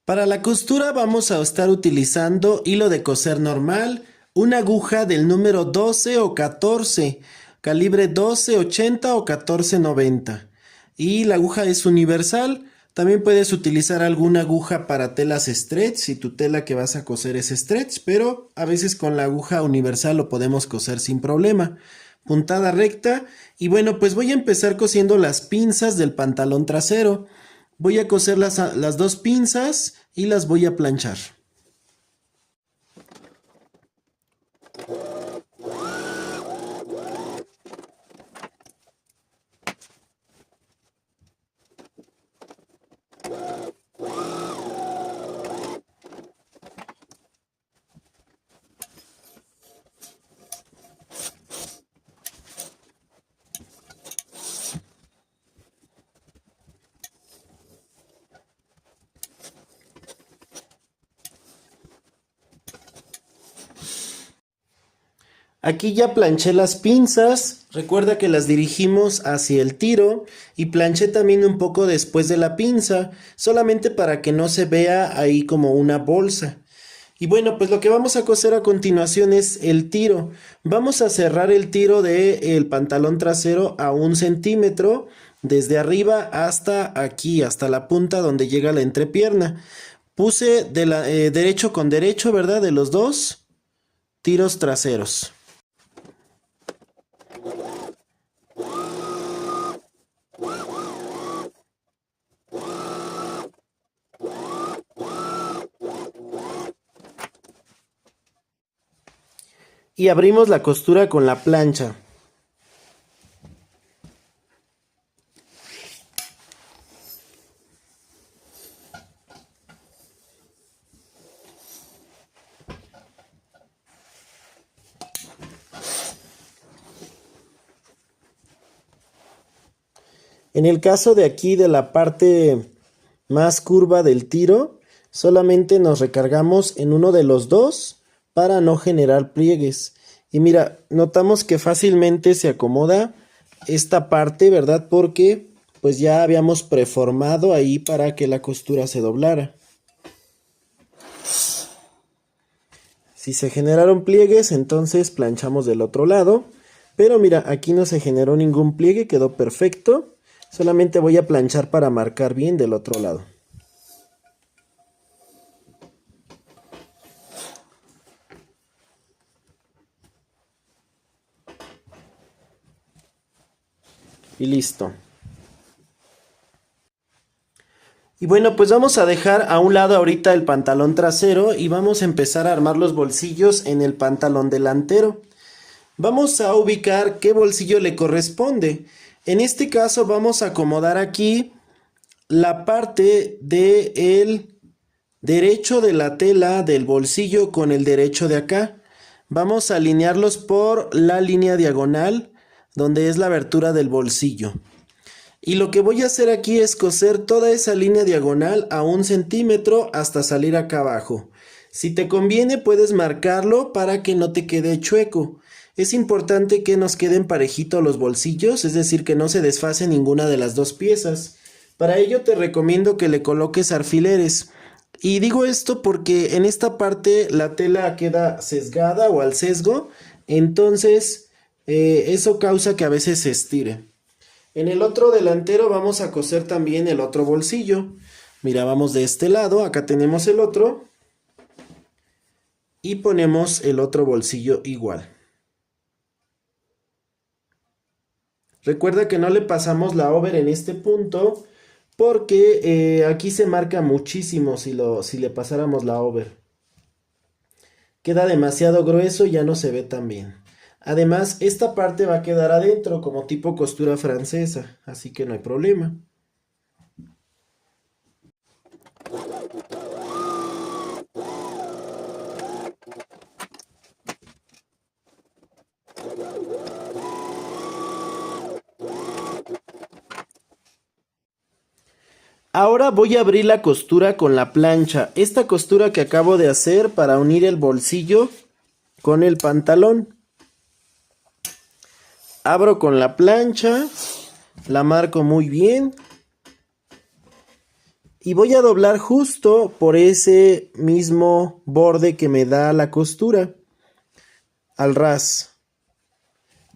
Para la costura vamos a estar utilizando hilo de coser normal, una aguja del número 12 o 14, calibre 1280 o 1490. Y la aguja es universal. También puedes utilizar alguna aguja para telas stretch si tu tela que vas a coser es stretch, pero a veces con la aguja universal lo podemos coser sin problema. Puntada recta. Y bueno, pues voy a empezar cosiendo las pinzas del pantalón trasero. Voy a coser las dos pinzas y las voy a planchar. Aquí ya planché las pinzas, recuerda que las dirigimos hacia el tiro y planché también un poco después de la pinza, solamente para que no se vea ahí como una bolsa. Y bueno, pues lo que vamos a coser a continuación es el tiro. Vamos a cerrar el tiro del pantalón trasero a 1 centímetro, desde arriba hasta aquí, hasta la punta donde llega la entrepierna. Puse derecho con derecho, ¿verdad? De los dos tiros traseros. Y abrimos la costura con la plancha. En el caso de aquí de la parte más curva del tiro, solamente nos recargamos en uno de los dos para no generar pliegues. Y mira, notamos que fácilmente se acomoda esta parte, ¿verdad? Porque pues ya habíamos preformado ahí para que la costura se doblara. Si se generaron pliegues, entonces planchamos del otro lado. Pero mira, aquí no se generó ningún pliegue, quedó perfecto. Solamente voy a planchar para marcar bien del otro lado. Y listo. Y bueno, pues vamos a dejar a un lado ahorita el pantalón trasero y vamos a empezar a armar los bolsillos en el pantalón delantero. Vamos a ubicar qué bolsillo le corresponde. En este caso vamos a acomodar aquí la parte del derecho de la tela del bolsillo con el derecho de acá. Vamos a alinearlos por la línea diagonal donde es la abertura del bolsillo. Y lo que voy a hacer aquí es coser toda esa línea diagonal a 1 centímetro hasta salir acá abajo. Si te conviene puedes marcarlo para que no te quede chueco. Es importante que nos queden parejitos los bolsillos, es decir, que no se desfase ninguna de las dos piezas. Para ello te recomiendo que le coloques alfileres. Y digo esto porque en esta parte la tela queda sesgada o al sesgo, entonces eso causa que a veces se estire. En el otro delantero vamos a coser también el otro bolsillo. Mira, vamos de este lado, acá tenemos el otro. Y ponemos el otro bolsillo igual. Recuerda que no le pasamos la over en este punto porque aquí se marca muchísimo si le pasáramos la over. Queda demasiado grueso y ya no se ve tan bien. Además, esta parte va a quedar adentro como tipo costura francesa, así que no hay problema. Ahora voy a abrir la costura con la plancha. Esta costura que acabo de hacer para unir el bolsillo con el pantalón. Abro con la plancha, la marco muy bien. Y voy a doblar justo por ese mismo borde que me da la costura. Al ras.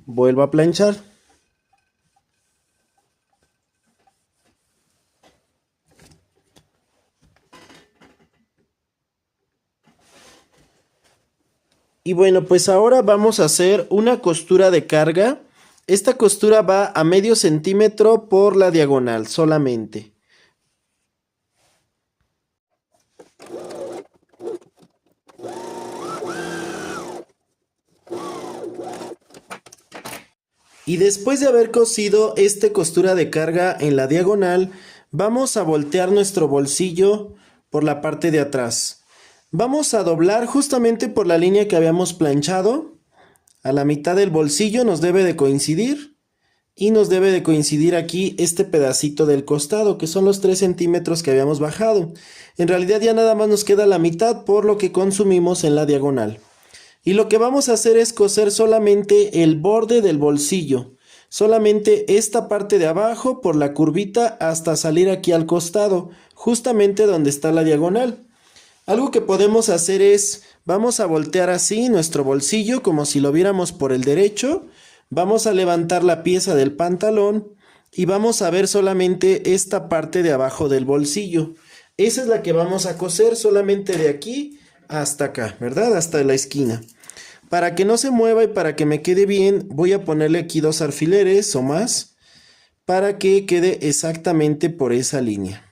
Vuelvo a planchar. Y bueno, pues ahora vamos a hacer una costura de carga. Esta costura va a medio centímetro por la diagonal solamente. Y después de haber cosido esta costura de carga en la diagonal, vamos a voltear nuestro bolsillo por la parte de atrás. Vamos a doblar justamente por la línea que habíamos planchado. A la mitad del bolsillo nos debe de coincidir. Y nos debe de coincidir aquí este pedacito del costado, que son los 3 centímetros que habíamos bajado. En realidad ya nada más nos queda la mitad por lo que consumimos en la diagonal. Y lo que vamos a hacer es coser solamente el borde del bolsillo. Solamente esta parte de abajo por la curvita hasta salir aquí al costado, justamente donde está la diagonal. Algo que podemos hacer es, vamos a voltear así nuestro bolsillo como si lo viéramos por el derecho. Vamos a levantar la pieza del pantalón y vamos a ver solamente esta parte de abajo del bolsillo. Esa es la que vamos a coser solamente de aquí hasta acá, ¿verdad? Hasta la esquina. Para que no se mueva y para que me quede bien, voy a ponerle aquí 2 alfileres o más para que quede exactamente por esa línea.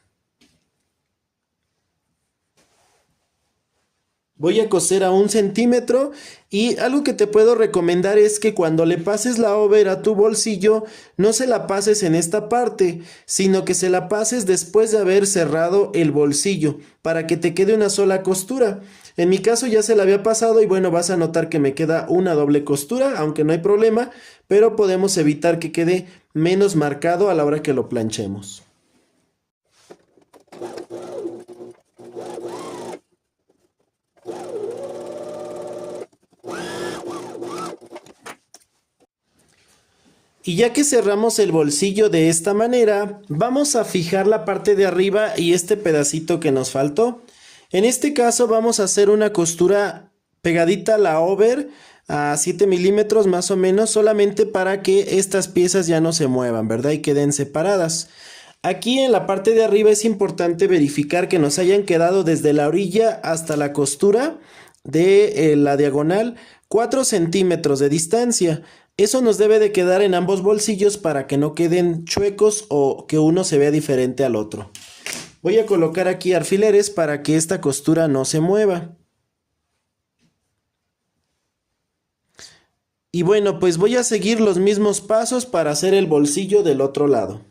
Voy a coser a 1 centímetro y algo que te puedo recomendar es que cuando le pases la over a tu bolsillo no se la pases en esta parte, sino que se la pases después de haber cerrado el bolsillo para que te quede una sola costura. En mi caso ya se la había pasado y bueno, vas a notar que me queda una doble costura, aunque no hay problema, pero podemos evitar que quede menos marcado a la hora que lo planchemos. Y ya que cerramos el bolsillo de esta manera, vamos a fijar la parte de arriba y este pedacito que nos faltó. En este caso vamos a hacer una costura pegadita a la over a 7 milímetros más o menos, solamente para que estas piezas ya no se muevan, ¿verdad? Y queden separadas. Aquí en la parte de arriba es importante verificar que nos hayan quedado desde la orilla hasta la costura de la diagonal 4 centímetros de distancia. Eso nos debe de quedar en ambos bolsillos para que no queden chuecos o que uno se vea diferente al otro. Voy a colocar aquí alfileres para que esta costura no se mueva. Y bueno, pues voy a seguir los mismos pasos para hacer el bolsillo del otro lado.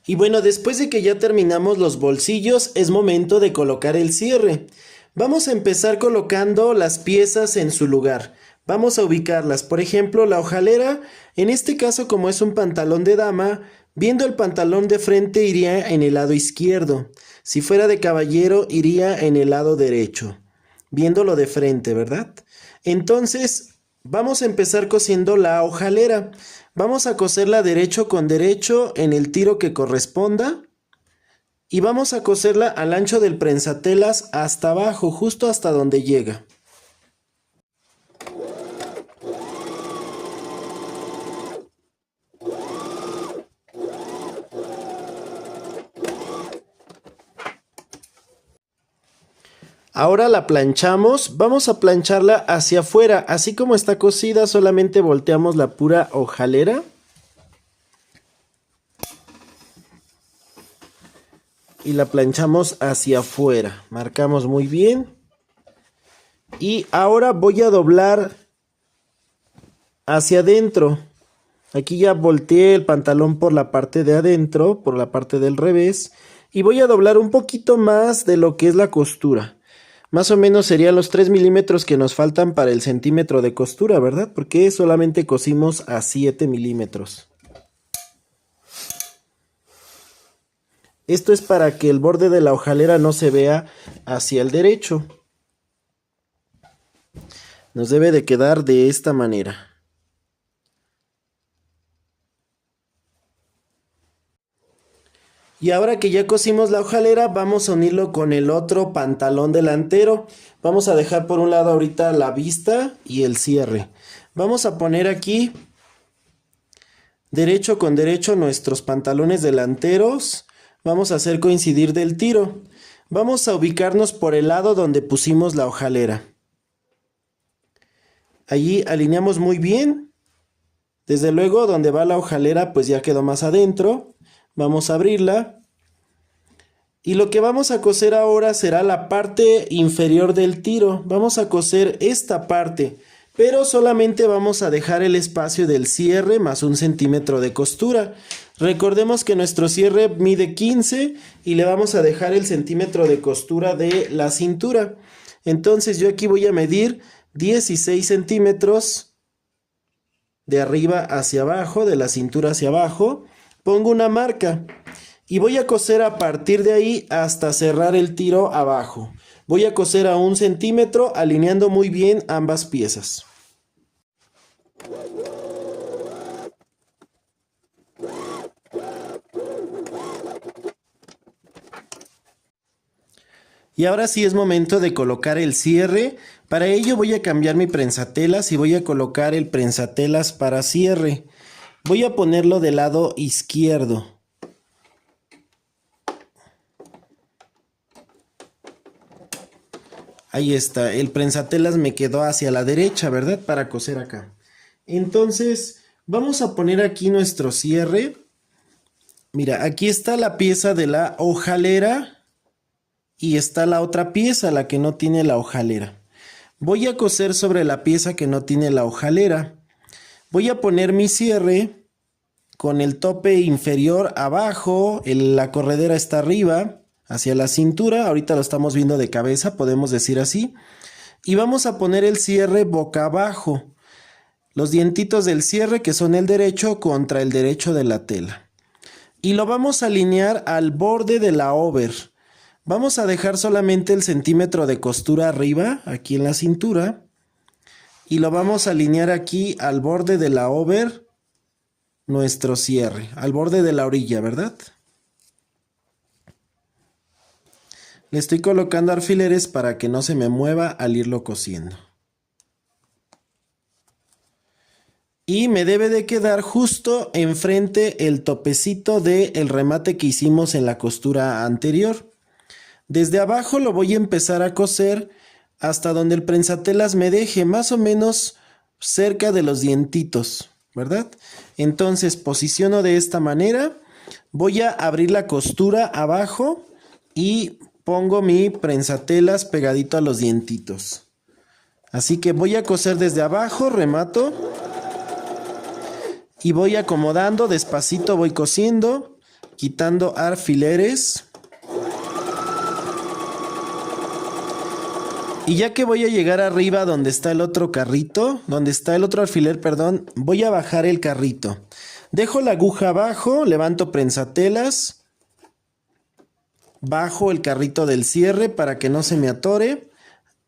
Y bueno, después de que ya terminamos los bolsillos, es momento de colocar el cierre. Vamos a empezar colocando las piezas en su lugar. Vamos a ubicarlas. Por ejemplo, la hojalera, en este caso como es un pantalón de dama, viendo el pantalón de frente iría en el lado izquierdo. Si fuera de caballero iría en el lado derecho. Viéndolo de frente, ¿verdad? Entonces, vamos a empezar cosiendo la hojalera. Vamos a coserla derecho con derecho en el tiro que corresponda. Y vamos a coserla al ancho del prensatelas hasta abajo, justo hasta donde llega. Ahora la planchamos, vamos a plancharla hacia afuera, así como está cosida, solamente volteamos la pura hojalera. Y la planchamos hacia afuera, marcamos muy bien. Y ahora voy a doblar hacia adentro. Aquí ya volteé el pantalón por la parte de adentro, por la parte del revés. Y voy a doblar un poquito más de lo que es la costura. Más o menos serían los 3 milímetros que nos faltan para el centímetro de costura, ¿verdad? Porque solamente cosimos a 7 milímetros. Esto es para que el borde de la hojalera no se vea hacia el derecho. Nos debe de quedar de esta manera. Y ahora que ya cosimos la hojalera, vamos a unirlo con el otro pantalón delantero. Vamos a dejar por un lado ahorita la vista y el cierre. Vamos a poner aquí derecho con derecho nuestros pantalones delanteros. Vamos a hacer coincidir del tiro. Vamos a ubicarnos por el lado donde pusimos la hojalera. Allí alineamos muy bien. Desde luego donde va la hojalera pues ya quedó más adentro. Vamos a abrirla. Y lo que vamos a coser ahora será la parte inferior del tiro. Vamos a coser esta parte, pero solamente vamos a dejar el espacio del cierre más 1 centímetro de costura. Recordemos que nuestro cierre mide 15 y le vamos a dejar el centímetro de costura de la cintura. Entonces yo aquí voy a medir 16 centímetros de arriba hacia abajo, de la cintura hacia abajo. Pongo una marca y voy a coser a partir de ahí hasta cerrar el tiro abajo. Voy a coser a 1 centímetro alineando muy bien ambas piezas. Y ahora sí es momento de colocar el cierre. Para ello voy a cambiar mi prensatelas y voy a colocar el prensatelas para cierre. Voy a ponerlo del lado izquierdo. Ahí está, el prensatelas me quedó hacia la derecha, ¿verdad? Para coser acá. Entonces, vamos a poner aquí nuestro cierre. Mira, aquí está la pieza de la hojalera y está la otra pieza, la que no tiene la hojalera. Voy a coser sobre la pieza que no tiene la hojalera. Voy a poner mi cierre con el tope inferior abajo, la corredera está arriba, hacia la cintura. Ahorita lo estamos viendo de cabeza, podemos decir así. Y vamos a poner el cierre boca abajo. Los dientitos del cierre, que son el derecho, contra el derecho de la tela. Y lo vamos a alinear al borde de la over. Vamos a dejar solamente el centímetro de costura arriba, aquí en la cintura. Y lo vamos a alinear aquí al borde de la over, nuestro cierre, al borde de la orilla, ¿verdad? Le estoy colocando alfileres para que no se me mueva al irlo cosiendo. Y me debe de quedar justo enfrente el topecito del remate que hicimos en la costura anterior. Desde abajo lo voy a empezar a coser hasta donde el prensatelas me deje, más o menos cerca de los dientitos, ¿verdad? Entonces posiciono de esta manera, voy a abrir la costura abajo y pongo mi prensatelas pegadito a los dientitos. Así que voy a coser desde abajo, remato y voy acomodando, despacito voy cosiendo, quitando alfileres. Y ya que voy a llegar arriba donde está el otro carrito, donde está el otro alfiler, perdón, voy a bajar el carrito. Dejo la aguja abajo, levanto prensatelas, bajo el carrito del cierre para que no se me atore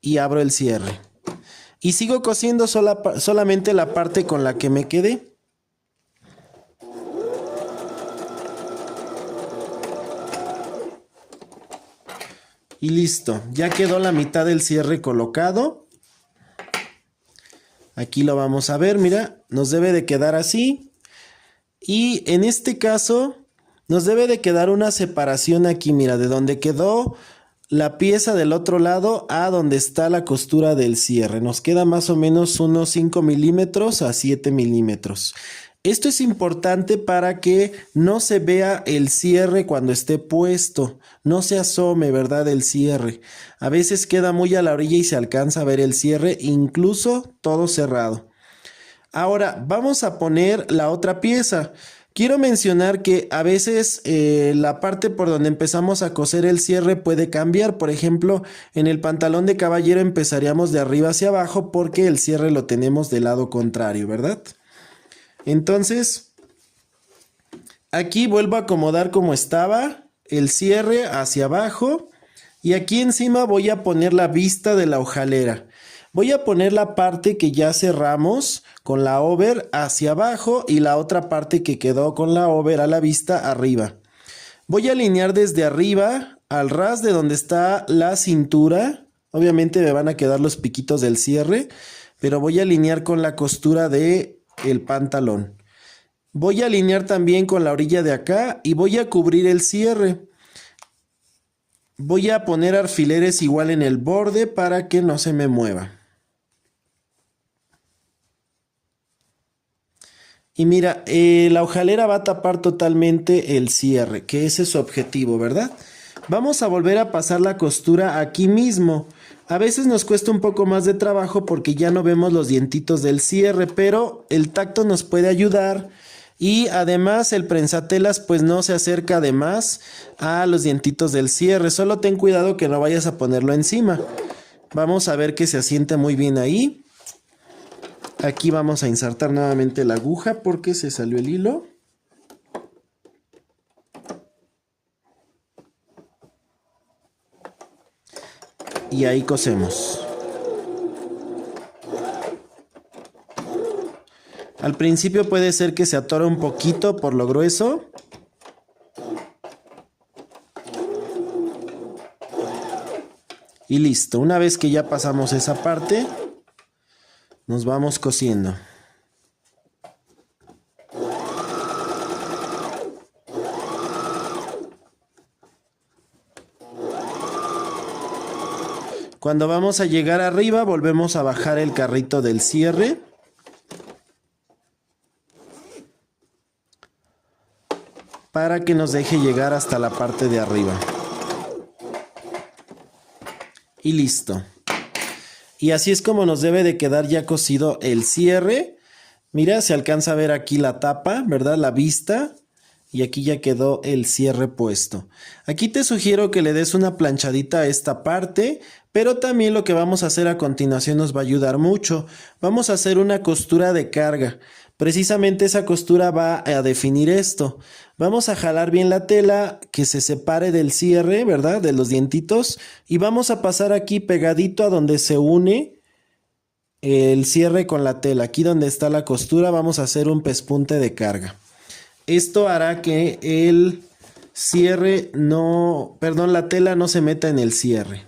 y abro el cierre. Y sigo cosiendo solamente la parte con la que me quedé. Y listo, ya quedó la mitad del cierre colocado. Aquí lo vamos a ver, mira, nos debe de quedar así. Y en este caso nos debe de quedar una separación aquí, mira, de donde quedó la pieza del otro lado a donde está la costura del cierre. Nos queda más o menos unos 5 milímetros a 7 milímetros. Esto es importante para que no se vea el cierre cuando esté puesto, no se asome, ¿verdad? El cierre. A veces queda muy a la orilla y se alcanza a ver el cierre, incluso todo cerrado. Ahora vamos a poner la otra pieza. Quiero mencionar que a veces la parte por donde empezamos a coser el cierre puede cambiar. Por ejemplo, en el pantalón de caballero empezaríamos de arriba hacia abajo porque el cierre lo tenemos del lado contrario, ¿verdad? Entonces, aquí vuelvo a acomodar como estaba el cierre hacia abajo y aquí encima voy a poner la vista de la hojalera. Voy a poner la parte que ya cerramos con la over hacia abajo y la otra parte que quedó con la over a la vista arriba. Voy a alinear desde arriba al ras de donde está la cintura. Obviamente me van a quedar los piquitos del cierre, pero voy a alinear con la costura del pantalón. Voy a alinear también con la orilla de acá y voy a cubrir el cierre. Voy a poner alfileres igual en el borde para que no se me mueva. Y mira, la hojalera va a tapar totalmente el cierre, que ese es su objetivo, ¿verdad? Vamos a volver a pasar la costura aquí mismo. A veces nos cuesta un poco más de trabajo porque ya no vemos los dientitos del cierre, pero el tacto nos puede ayudar. Y además el prensatelas pues no se acerca de más a los dientitos del cierre. Solo ten cuidado que no vayas a ponerlo encima. Vamos a ver que se asiente muy bien ahí. Aquí vamos a insertar nuevamente la aguja porque se salió el hilo. Y ahí cosemos. Al principio puede ser que se atore un poquito por lo grueso. Y listo, una vez que ya pasamos esa parte, nos vamos cosiendo. Cuando vamos a llegar arriba, volvemos a bajar el carrito del cierre. Para que nos deje llegar hasta la parte de arriba. Y listo. Y así es como nos debe de quedar ya cosido el cierre. Mira, se alcanza a ver aquí la tapa, ¿verdad? La vista. Y aquí ya quedó el cierre puesto. Aquí te sugiero que le des una planchadita a esta parte, pero también lo que vamos a hacer a continuación nos va a ayudar mucho. Vamos a hacer una costura de carga. Precisamente esa costura va a definir esto. Vamos a jalar bien la tela, que se separe del cierre, ¿verdad? De los dientitos. Y vamos a pasar aquí pegadito a donde se une el cierre con la tela. Aquí donde está la costura vamos a hacer un pespunte de carga. Esto hará que el cierre no, perdón, la tela no se meta en el cierre.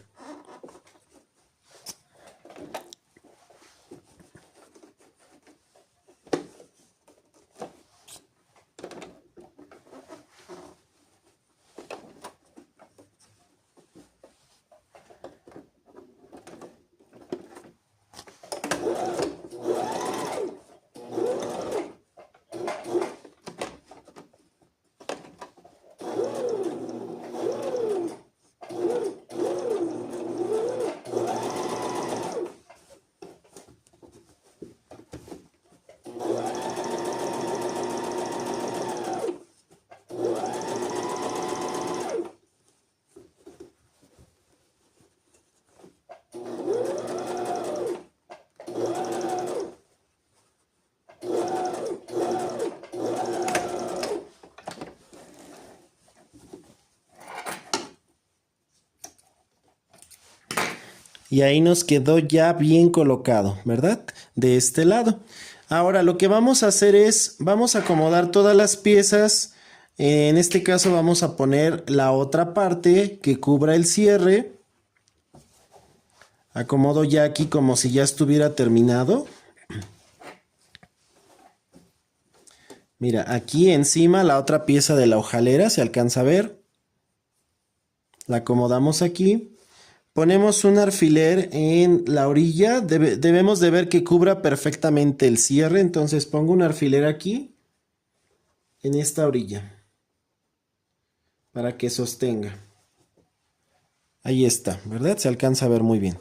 Y ahí nos quedó ya bien colocado, ¿verdad? De este lado. Ahora lo que vamos a hacer es, vamos a acomodar todas las piezas. En este caso vamos a poner la otra parte que cubra el cierre. Acomodo ya aquí como si ya estuviera terminado. Mira, aquí encima la otra pieza de la hojalera se alcanza a ver. La acomodamos aquí. Ponemos un alfiler en la orilla. Debemos de ver que cubra perfectamente el cierre. Entonces pongo un alfiler aquí, en esta orilla, para que sostenga. Ahí está, ¿verdad? Se alcanza a ver muy bien.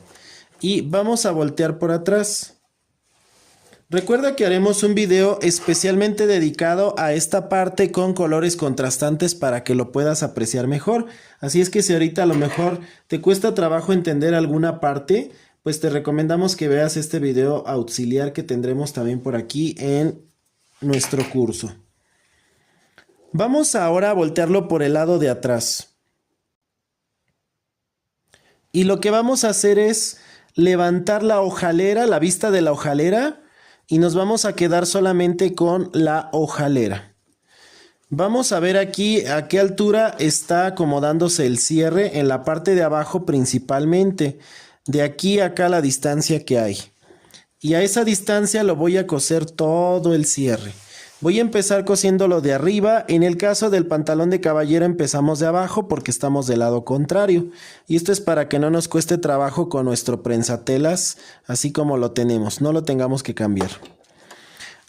Y vamos a voltear por atrás. Recuerda que haremos un video especialmente dedicado a esta parte con colores contrastantes para que lo puedas apreciar mejor. Así es que si ahorita a lo mejor te cuesta trabajo entender alguna parte, pues te recomendamos que veas este video auxiliar que tendremos también por aquí en nuestro curso. Vamos ahora a voltearlo por el lado de atrás. Y lo que vamos a hacer es levantar la hojalera, la vista de la hojalera, y nos vamos a quedar solamente con la hojalera. Vamos a ver aquí a qué altura está acomodándose el cierre en la parte de abajo principalmente. De aquí a acá la distancia que hay. Y a esa distancia lo voy a coser todo el cierre. Voy a empezar cosiéndolo de arriba. En el caso del pantalón de caballero empezamos de abajo porque estamos del lado contrario. Y esto es para que no nos cueste trabajo con nuestro prensatelas, así como lo tenemos, no lo tengamos que cambiar.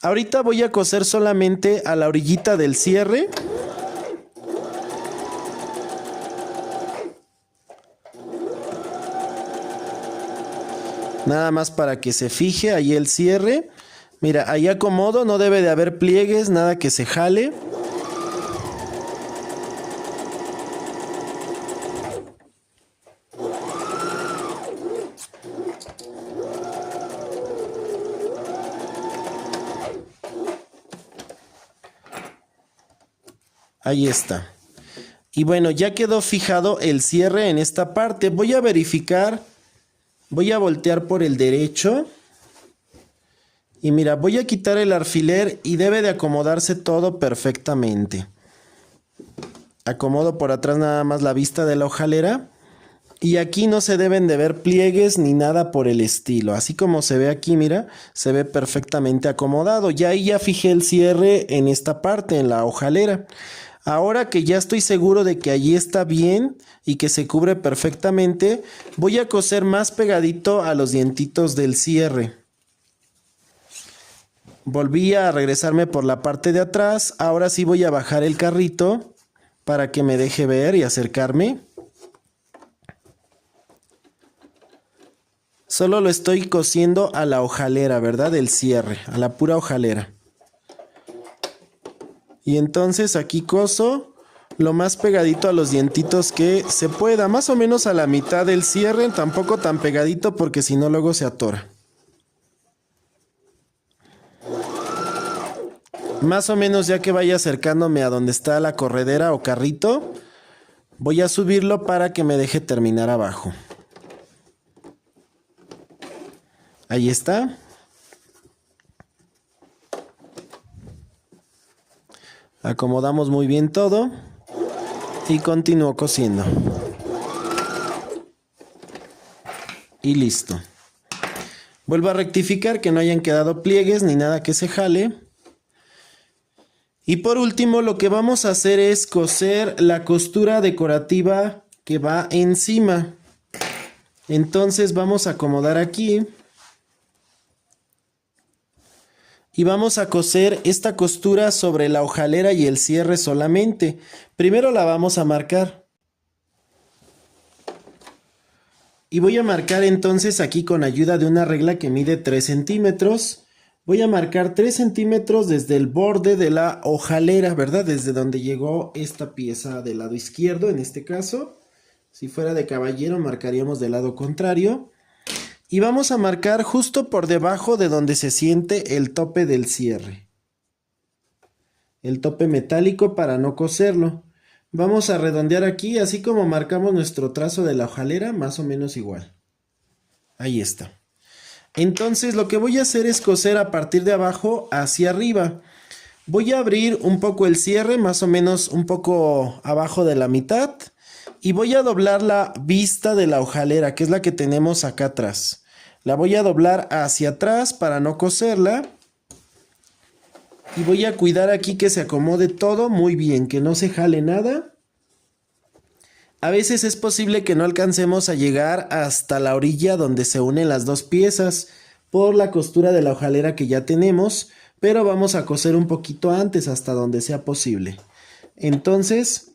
Ahorita voy a coser solamente a la orillita del cierre. Nada más para que se fije ahí el cierre. Mira, ahí acomodo, no debe de haber pliegues, nada que se jale. Ahí está. Y bueno, ya quedó fijado el cierre en esta parte. Voy a verificar, voy a voltear por el derecho. Y mira, voy a quitar el alfiler y debe de acomodarse todo perfectamente. Acomodo por atrás nada más la vista de la hojalera. Y aquí no se deben de ver pliegues ni nada por el estilo. Así como se ve aquí, mira, se ve perfectamente acomodado. Ya ahí ya fijé el cierre en esta parte, en la hojalera. Ahora que ya estoy seguro de que allí está bien y que se cubre perfectamente, voy a coser más pegadito a los dientitos del cierre. Volví a regresarme por la parte de atrás. Ahora sí voy a bajar el carrito para que me deje ver y acercarme. Solo lo estoy cosiendo a la hojalera, ¿verdad? Del cierre, a la pura hojalera. Y entonces aquí coso lo más pegadito a los dientitos que se pueda. Más o menos a la mitad del cierre, tampoco tan pegadito porque si no luego se atora. Más o menos ya que vaya acercándome a donde está la corredera o carrito, voy a subirlo para que me deje terminar abajo. Ahí está. Acomodamos muy bien todo y continúo cosiendo. Y listo. Vuelvo a rectificar que no hayan quedado pliegues ni nada que se jale. Y por último lo que vamos a hacer es coser la costura decorativa que va encima. Entonces vamos a acomodar aquí. Y vamos a coser esta costura sobre la hojalera y el cierre solamente. Primero la vamos a marcar. Y voy a marcar entonces aquí con ayuda de una regla que mide 3 centímetros. Voy a marcar 3 centímetros desde el borde de la hojalera, ¿verdad? Desde donde llegó esta pieza del lado izquierdo, en este caso. Si fuera de caballero, marcaríamos del lado contrario. Y vamos a marcar justo por debajo de donde se siente el tope del cierre. El tope metálico para no coserlo. Vamos a redondear aquí, así como marcamos nuestro trazo de la hojalera, más o menos igual. Ahí está. Entonces lo que voy a hacer es coser a partir de abajo hacia arriba. Voy a abrir un poco el cierre, más o menos un poco abajo de la mitad. Y voy a doblar la vista de la hojalera, que es la que tenemos acá atrás. La voy a doblar hacia atrás para no coserla. Y voy a cuidar aquí que se acomode todo muy bien, que no se jale nada. A veces es posible que no alcancemos a llegar hasta la orilla donde se unen las dos piezas por la costura de la hojalera que ya tenemos, pero vamos a coser un poquito antes hasta donde sea posible. Entonces,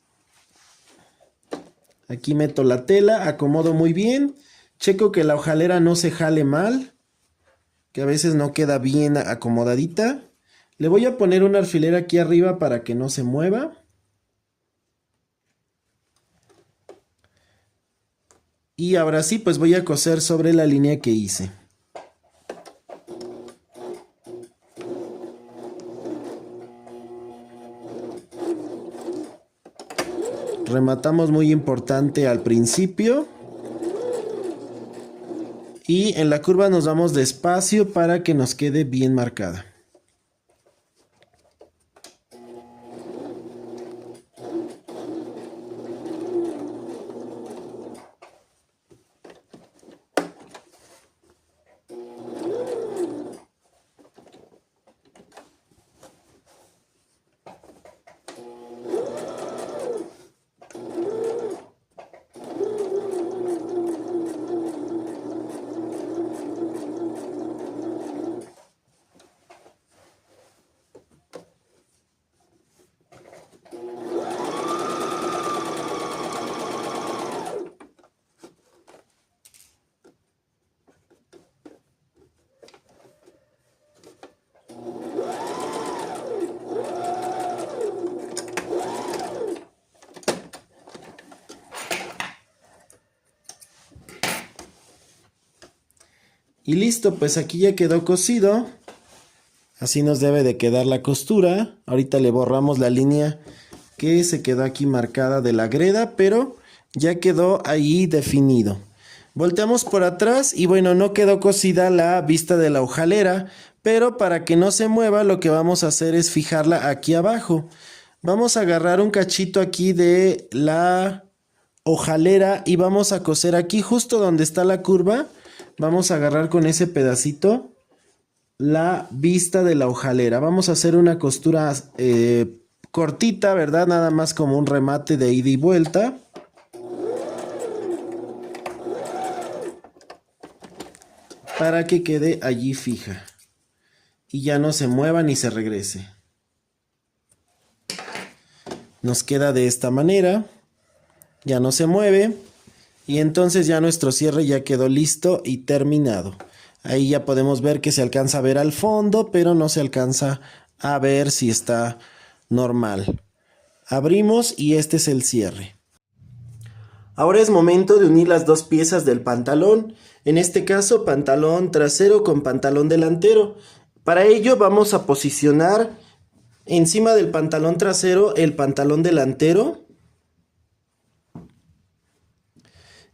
aquí meto la tela, acomodo muy bien, checo que la hojalera no se jale mal, que a veces no queda bien acomodadita. Le voy a poner un alfiler aquí arriba para que no se mueva. Y ahora sí, pues voy a coser sobre la línea que hice. Rematamos muy importante al principio. Y en la curva nos vamos despacio para que nos quede bien marcada. Y listo, pues aquí ya quedó cosido. Así nos debe de quedar la costura. Ahorita le borramos la línea que se quedó aquí marcada de la greda, pero ya quedó ahí definido. Volteamos por atrás y bueno, no quedó cosida la vista de la hojalera, pero para que no se mueva lo que vamos a hacer es fijarla aquí abajo. Vamos a agarrar un cachito aquí de la hojalera y vamos a coser aquí justo donde está la curva. Vamos a agarrar con ese pedacito la vista de la hojalera. Vamos a hacer una costura cortita, ¿verdad? Nada más como un remate de ida y vuelta. Para que quede allí fija. Y ya no se mueva ni se regrese. Nos queda de esta manera. Ya no se mueve. Y entonces ya nuestro cierre ya quedó listo y terminado. Ahí ya podemos ver que se alcanza a ver al fondo, pero no se alcanza a ver si está normal. Abrimos y este es el cierre. Ahora es momento de unir las dos piezas del pantalón. En este caso, pantalón trasero con pantalón delantero. Para ello vamos a posicionar encima del pantalón trasero el pantalón delantero.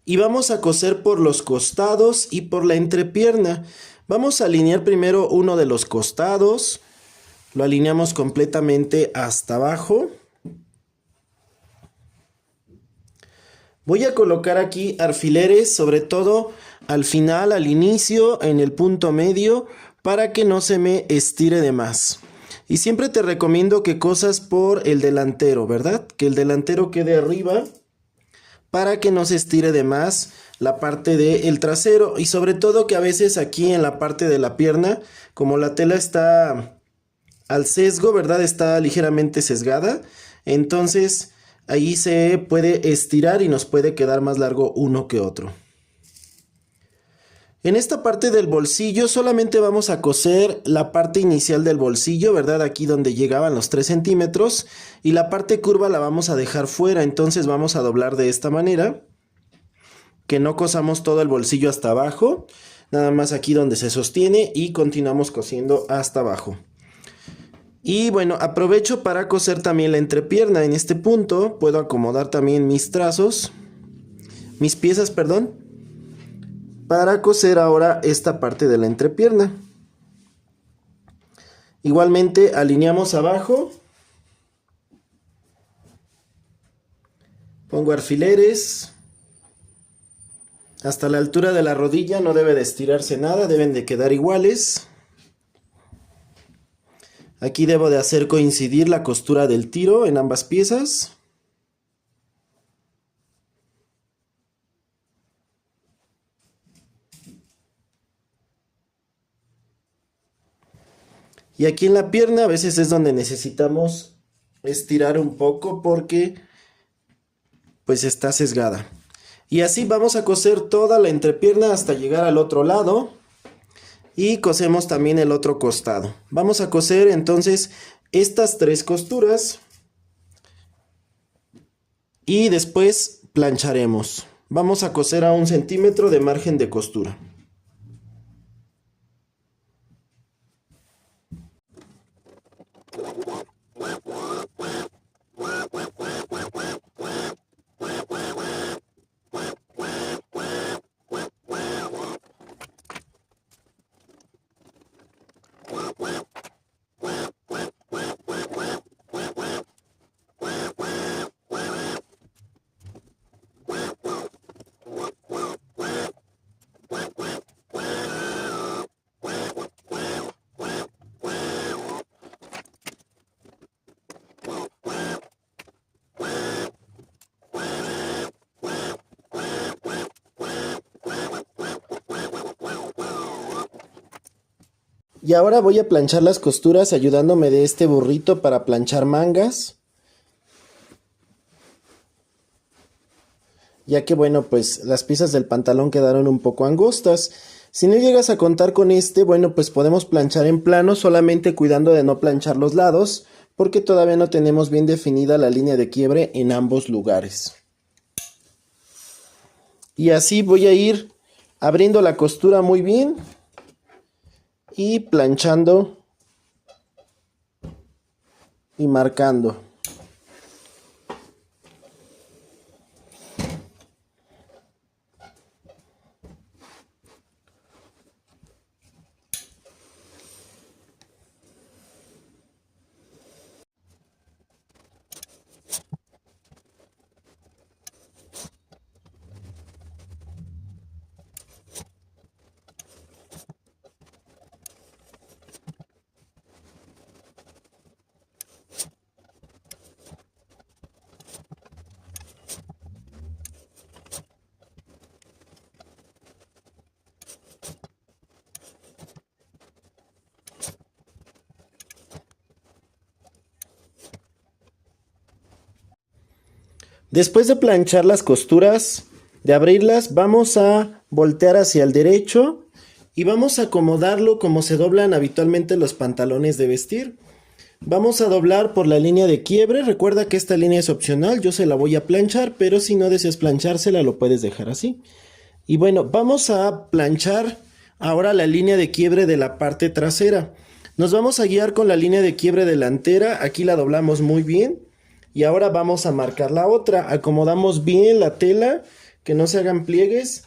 Y vamos a coser por los costados y por la entrepierna. Vamos a alinear primero uno de los costados. Lo alineamos completamente hasta abajo. Voy a colocar aquí alfileres, sobre todo al final, al inicio, en el punto medio, para que no se me estire de más. Y siempre te recomiendo que cosas por el delantero, ¿verdad? Que el delantero quede arriba, para que no se estire de más la parte del trasero. Y sobre todo que a veces aquí en la parte de la pierna, como la tela está al sesgo, ¿verdad? Está ligeramente sesgada. Entonces ahí se puede estirar y nos puede quedar más largo uno que otro. En esta parte del bolsillo solamente vamos a coser la parte inicial del bolsillo, ¿verdad? Aquí donde llegaban los 3 centímetros. Y la parte curva la vamos a dejar fuera, entonces vamos a doblar de esta manera. Que no cosamos todo el bolsillo hasta abajo, nada más aquí donde se sostiene y continuamos cosiendo hasta abajo. Y bueno, aprovecho para coser también la entrepierna. En este punto puedo acomodar también mis trazos, mis piezas, perdón, para coser ahora esta parte de la entrepierna. Igualmente alineamos abajo. Pongo alfileres. Hasta la altura de la rodilla no debe de estirarse nada, deben de quedar iguales. Aquí debo de hacer coincidir la costura del tiro en ambas piezas. Y aquí en la pierna a veces es donde necesitamos estirar un poco porque pues está sesgada. Y así vamos a coser toda la entrepierna hasta llegar al otro lado. Y cosemos también el otro costado. Vamos a coser entonces estas 3 costuras. Y después plancharemos. Vamos a coser a 1 centímetro de margen de costura. Y ahora voy a planchar las costuras ayudándome de este burrito para planchar mangas. Ya que bueno, pues las piezas del pantalón quedaron un poco angostas. Si no llegas a contar con este, bueno, pues podemos planchar en plano, solamente cuidando de no planchar los lados, porque todavía no tenemos bien definida la línea de quiebre en ambos lugares. Y así voy a ir abriendo la costura muy bien y planchando y marcando. Después de planchar las costuras, de abrirlas, vamos a voltear hacia el derecho y vamos a acomodarlo como se doblan habitualmente los pantalones de vestir. Vamos a doblar por la línea de quiebre. Recuerda que esta línea es opcional, yo se la voy a planchar, pero si no deseas planchársela lo puedes dejar así. Y bueno, vamos a planchar ahora la línea de quiebre de la parte trasera. Nos vamos a guiar con la línea de quiebre delantera, aquí la doblamos muy bien. Y ahora vamos a marcar la otra, acomodamos bien la tela, que no se hagan pliegues.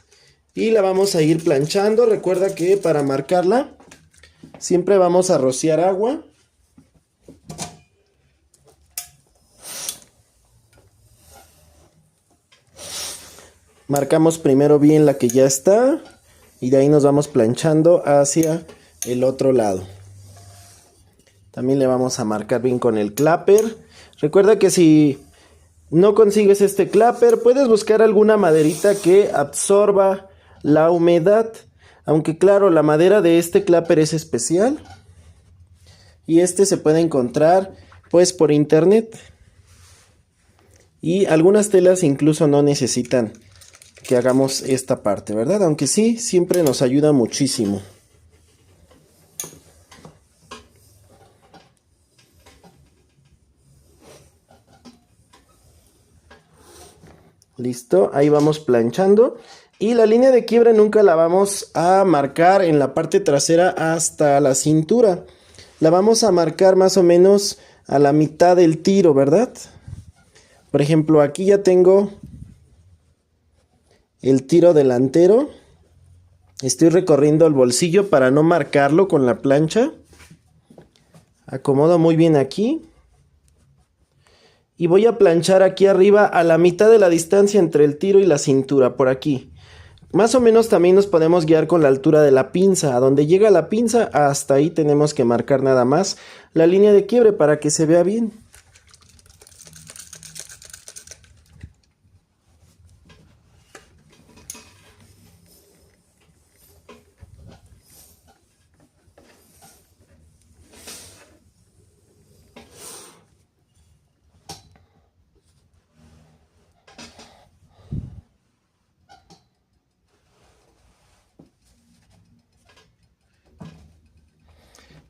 Y la vamos a ir planchando. Recuerda que para marcarla siempre vamos a rociar agua. Marcamos primero bien la que ya está y de ahí nos vamos planchando hacia el otro lado. También le vamos a marcar bien con el clapper. Recuerda que si no consigues este clapper, puedes buscar alguna maderita que absorba la humedad. Aunque claro, la madera de este clapper es especial. Y este se puede encontrar pues por internet. Y algunas telas incluso no necesitan que hagamos esta parte, ¿verdad? Aunque sí, siempre nos ayuda muchísimo. Listo, ahí vamos planchando. Y la línea de quiebre nunca la vamos a marcar en la parte trasera hasta la cintura. La vamos a marcar más o menos a la mitad del tiro, ¿verdad? Por ejemplo, aquí ya tengo el tiro delantero. Estoy recorriendo el bolsillo para no marcarlo con la plancha. Acomodo muy bien aquí. Y voy a planchar aquí arriba a la mitad de la distancia entre el tiro y la cintura, por aquí. Más o menos también nos podemos guiar con la altura de la pinza. A donde llega la pinza, hasta ahí tenemos que marcar nada más la línea de quiebre para que se vea bien.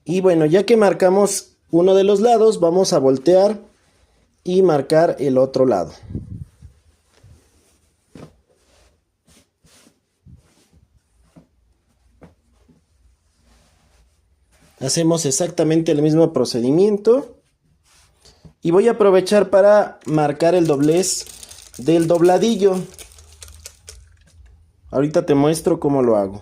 Y bueno, ya que marcamos uno de los lados, vamos a voltear y marcar el otro lado. Hacemos exactamente el mismo procedimiento. Y voy a aprovechar para marcar el doblez del dobladillo. Ahorita te muestro cómo lo hago.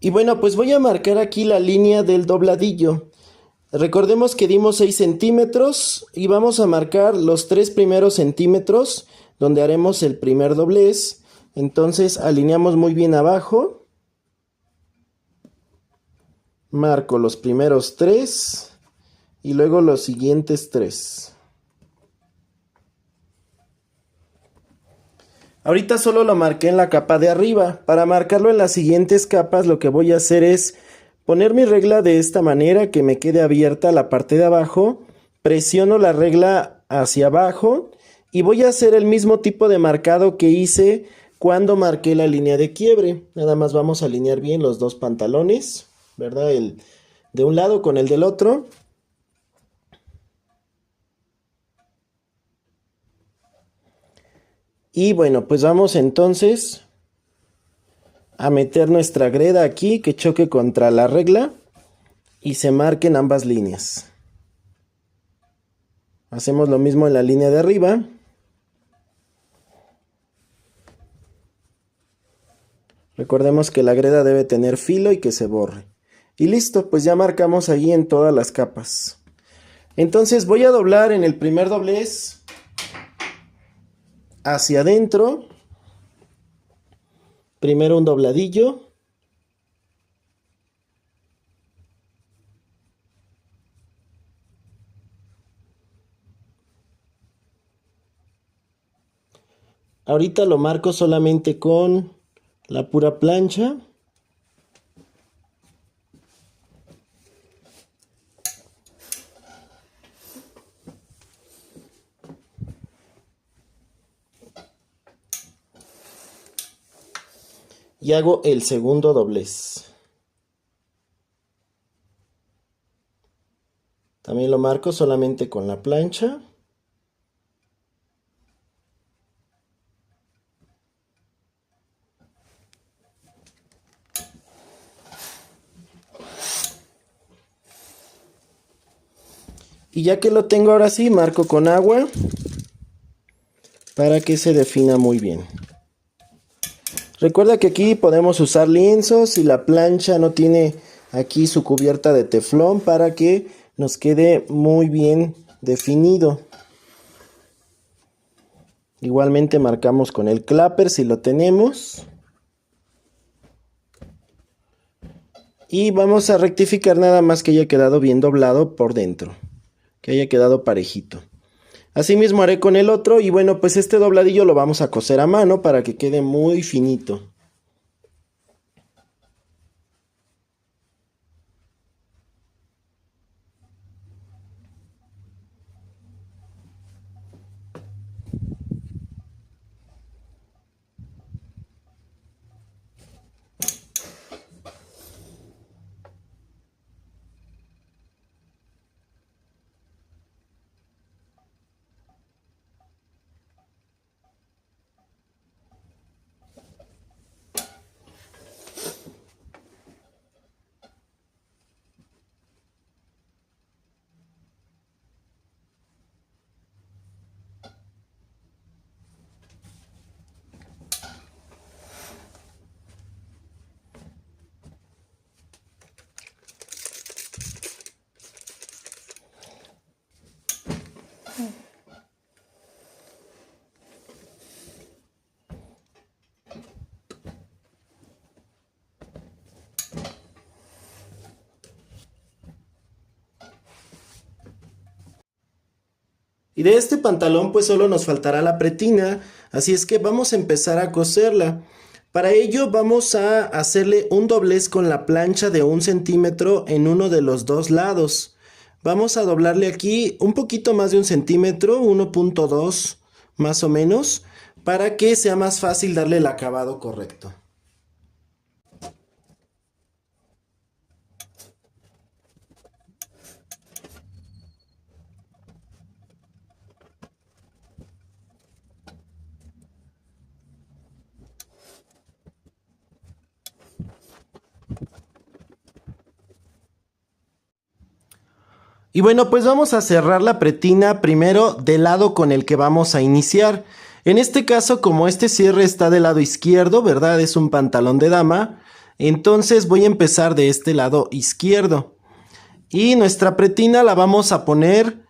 Y bueno, pues voy a marcar aquí la línea del dobladillo. Recordemos que dimos 6 centímetros y vamos a marcar los 3 primeros centímetros donde haremos el primer doblez. Entonces alineamos muy bien abajo. Marco los primeros 3 y luego los siguientes 3. Ahorita solo lo marqué en la capa de arriba. Para marcarlo en las siguientes capas lo que voy a hacer es poner mi regla de esta manera, que me quede abierta la parte de abajo. Presiono la regla hacia abajo y voy a hacer el mismo tipo de marcado que hice cuando marqué la línea de quiebre. Nada más vamos a alinear bien los dos pantalones, ¿verdad? El de un lado con el del otro. Y bueno, pues vamos entonces a meter nuestra greda aquí que choque contra la regla y se marquen ambas líneas. Hacemos lo mismo en la línea de arriba. Recordemos que la greda debe tener filo y que se borre. Y listo, pues ya marcamos ahí en todas las capas. Entonces voy a doblar en el primer doblez hacia adentro. Primero un dobladillo. Ahorita lo marco solamente con la pura plancha. Y hago el segundo doblez. También lo marco solamente con la plancha. Y ya que lo tengo ahora sí, marco con agua para que se defina muy bien. Recuerda que aquí podemos usar lienzos y la plancha no tiene aquí su cubierta de teflón para que nos quede muy bien definido. Igualmente marcamos con el clapper si lo tenemos. Y vamos a rectificar nada más que haya quedado bien doblado por dentro, que haya quedado parejito. Asimismo haré con el otro y bueno, pues este dobladillo lo vamos a coser a mano para que quede muy finito. Y de este pantalón pues solo nos faltará la pretina, así es que vamos a empezar a coserla. Para ello vamos a hacerle un doblez con la plancha de 1 centímetro en uno de los dos lados. Vamos a doblarle aquí un poquito más de 1 centímetro, 1.2 más o menos, para que sea más fácil darle el acabado correcto. Y bueno, pues vamos a cerrar la pretina primero del lado con el que vamos a iniciar. En este caso, como este cierre está del lado izquierdo, ¿verdad? Es un pantalón de dama. Entonces voy a empezar de este lado izquierdo. Y nuestra pretina la vamos a poner,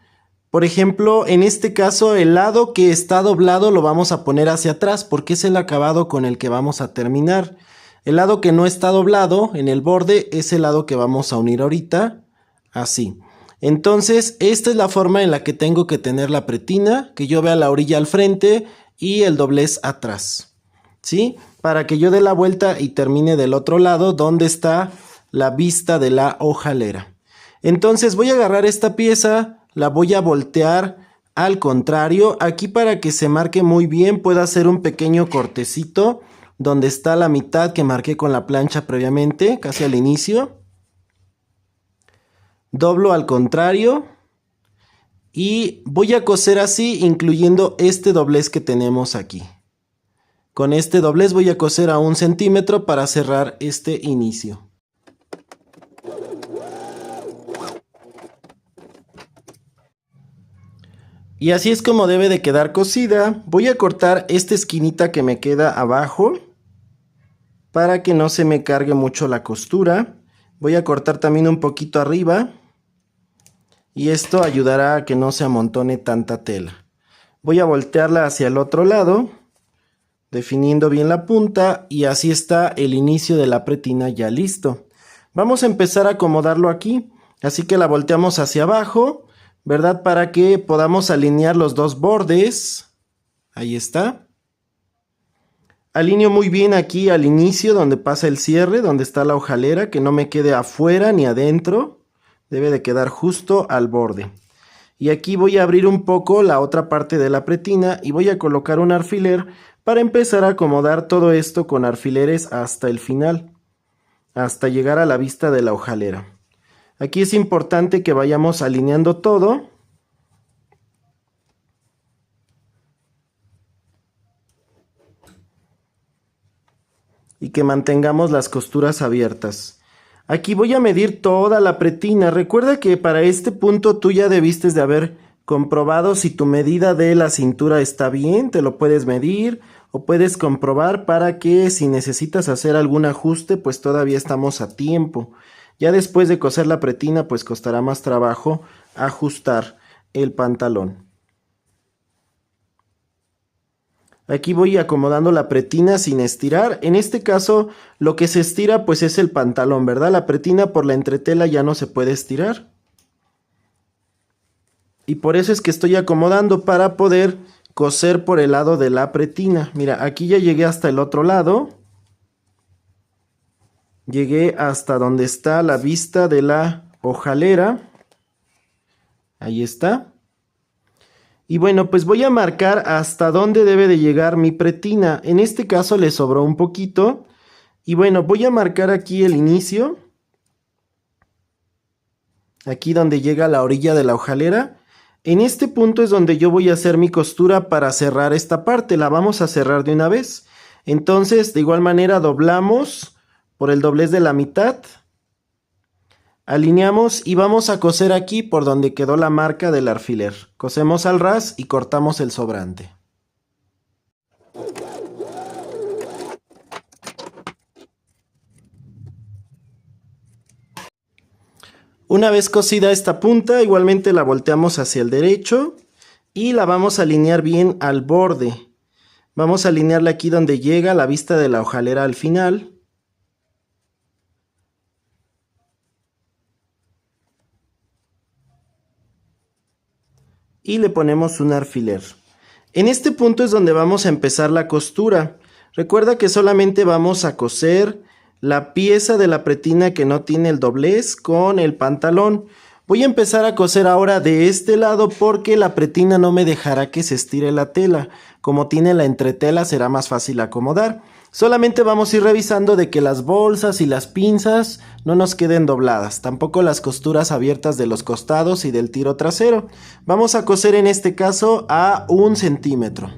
por ejemplo, en este caso el lado que está doblado lo vamos a poner hacia atrás porque es el acabado con el que vamos a terminar. El lado que no está doblado en el borde es el lado que vamos a unir ahorita, así. Entonces, esta es la forma en la que tengo que tener la pretina, que yo vea la orilla al frente y el doblez atrás, ¿sí? Para que yo dé la vuelta y termine del otro lado donde está la vista de la hojalera. Entonces voy a agarrar esta pieza, la voy a voltear al contrario, aquí para que se marque muy bien puedo hacer un pequeño cortecito donde está la mitad que marqué con la plancha previamente, casi al inicio. Doblo al contrario y voy a coser así incluyendo este doblez que tenemos aquí. Con este doblez voy a coser a 1 centímetro para cerrar este inicio. Y así es como debe de quedar cosida. Voy a cortar esta esquinita que me queda abajo para que no se me cargue mucho la costura. Voy a cortar también un poquito arriba. Y esto ayudará a que no se amontone tanta tela. Voy a voltearla hacia el otro lado, definiendo bien la punta, y así está el inicio de la pretina ya listo. Vamos a empezar a acomodarlo aquí, así que la volteamos hacia abajo, ¿verdad? Para que podamos alinear los dos bordes. Ahí está. Alineo muy bien aquí al inicio donde pasa el cierre, donde está la hojalera, que no me quede afuera ni adentro. Debe de quedar justo al borde. Y aquí voy a abrir un poco la otra parte de la pretina y voy a colocar un alfiler para empezar a acomodar todo esto con alfileres hasta el final, hasta llegar a la vista de la hojalera. Aquí es importante que vayamos alineando todo. Y que mantengamos las costuras abiertas. Aquí voy a medir toda la pretina. Recuerda que para este punto tú ya debiste de haber comprobado si tu medida de la cintura está bien. Te lo puedes medir o puedes comprobar para que si necesitas hacer algún ajuste pues todavía estamos a tiempo. Ya después de coser la pretina pues costará más trabajo ajustar el pantalón. Aquí voy acomodando la pretina sin estirar. En este caso, lo que se estira pues es el pantalón, ¿verdad? La pretina por la entretela ya no se puede estirar. Y por eso es que estoy acomodando para poder coser por el lado de la pretina. Mira, aquí ya llegué hasta el otro lado. Llegué hasta donde está la vista de la hojalera. Ahí está. Y bueno, pues voy a marcar hasta dónde debe de llegar mi pretina. En este caso le sobró un poquito. Y bueno, voy a marcar aquí el inicio. Aquí donde llega la orilla de la hojalera. En este punto es donde yo voy a hacer mi costura para cerrar esta parte. La vamos a cerrar de una vez. Entonces, de igual manera doblamos por el doblez de la mitad. Alineamos y vamos a coser aquí por donde quedó la marca del alfiler. Cosemos al ras y cortamos el sobrante. Una vez cosida esta punta, igualmente la volteamos hacia el derecho y la vamos a alinear bien al borde. Vamos a alinearla aquí donde llega la vista de la hojalera al final. y le ponemos un alfiler. En este punto es donde vamos a empezar la costura. Recuerda que solamente vamos a coser la pieza de la pretina que no tiene el doblez con el pantalón. Voy a empezar a coser ahora de este lado porque la pretina no me dejará que se estire la tela. Como tiene la entretela será más fácil acomodar. Solamente vamos a ir revisando de que las bolsas y las pinzas no nos queden dobladas, tampoco las costuras abiertas de los costados y del tiro trasero. Vamos a coser en este caso a 1 centímetro.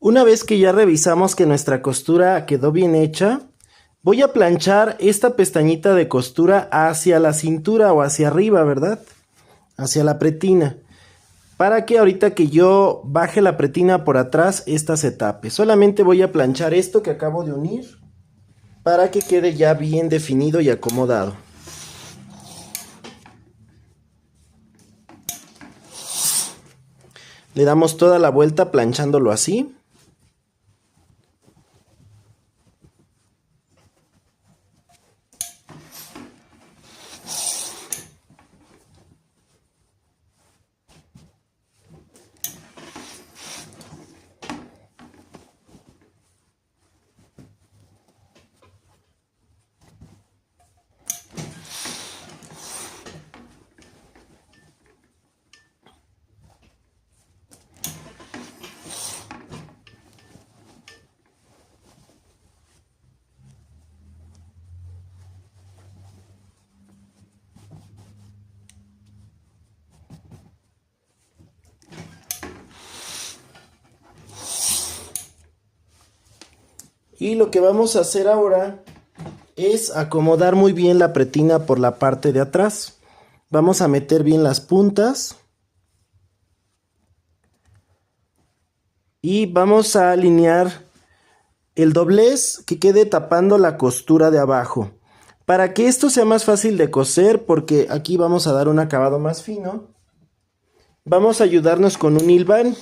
Una vez que ya revisamos que nuestra costura quedó bien hecha, voy a planchar esta pestañita de costura hacia la cintura o hacia arriba, ¿verdad? Hacia la pretina. Para que ahorita que yo baje la pretina por atrás, esta se tape. Solamente voy a planchar esto que acabo de unir para que quede ya bien definido y acomodado. Le damos toda la vuelta planchándolo así. Y lo que vamos a hacer ahora es acomodar muy bien la pretina por la parte de atrás. Vamos a meter bien las puntas. Y vamos a alinear el doblez que quede tapando la costura de abajo. Para que esto sea más fácil de coser, porque aquí vamos a dar un acabado más fino, vamos a ayudarnos con un hilván.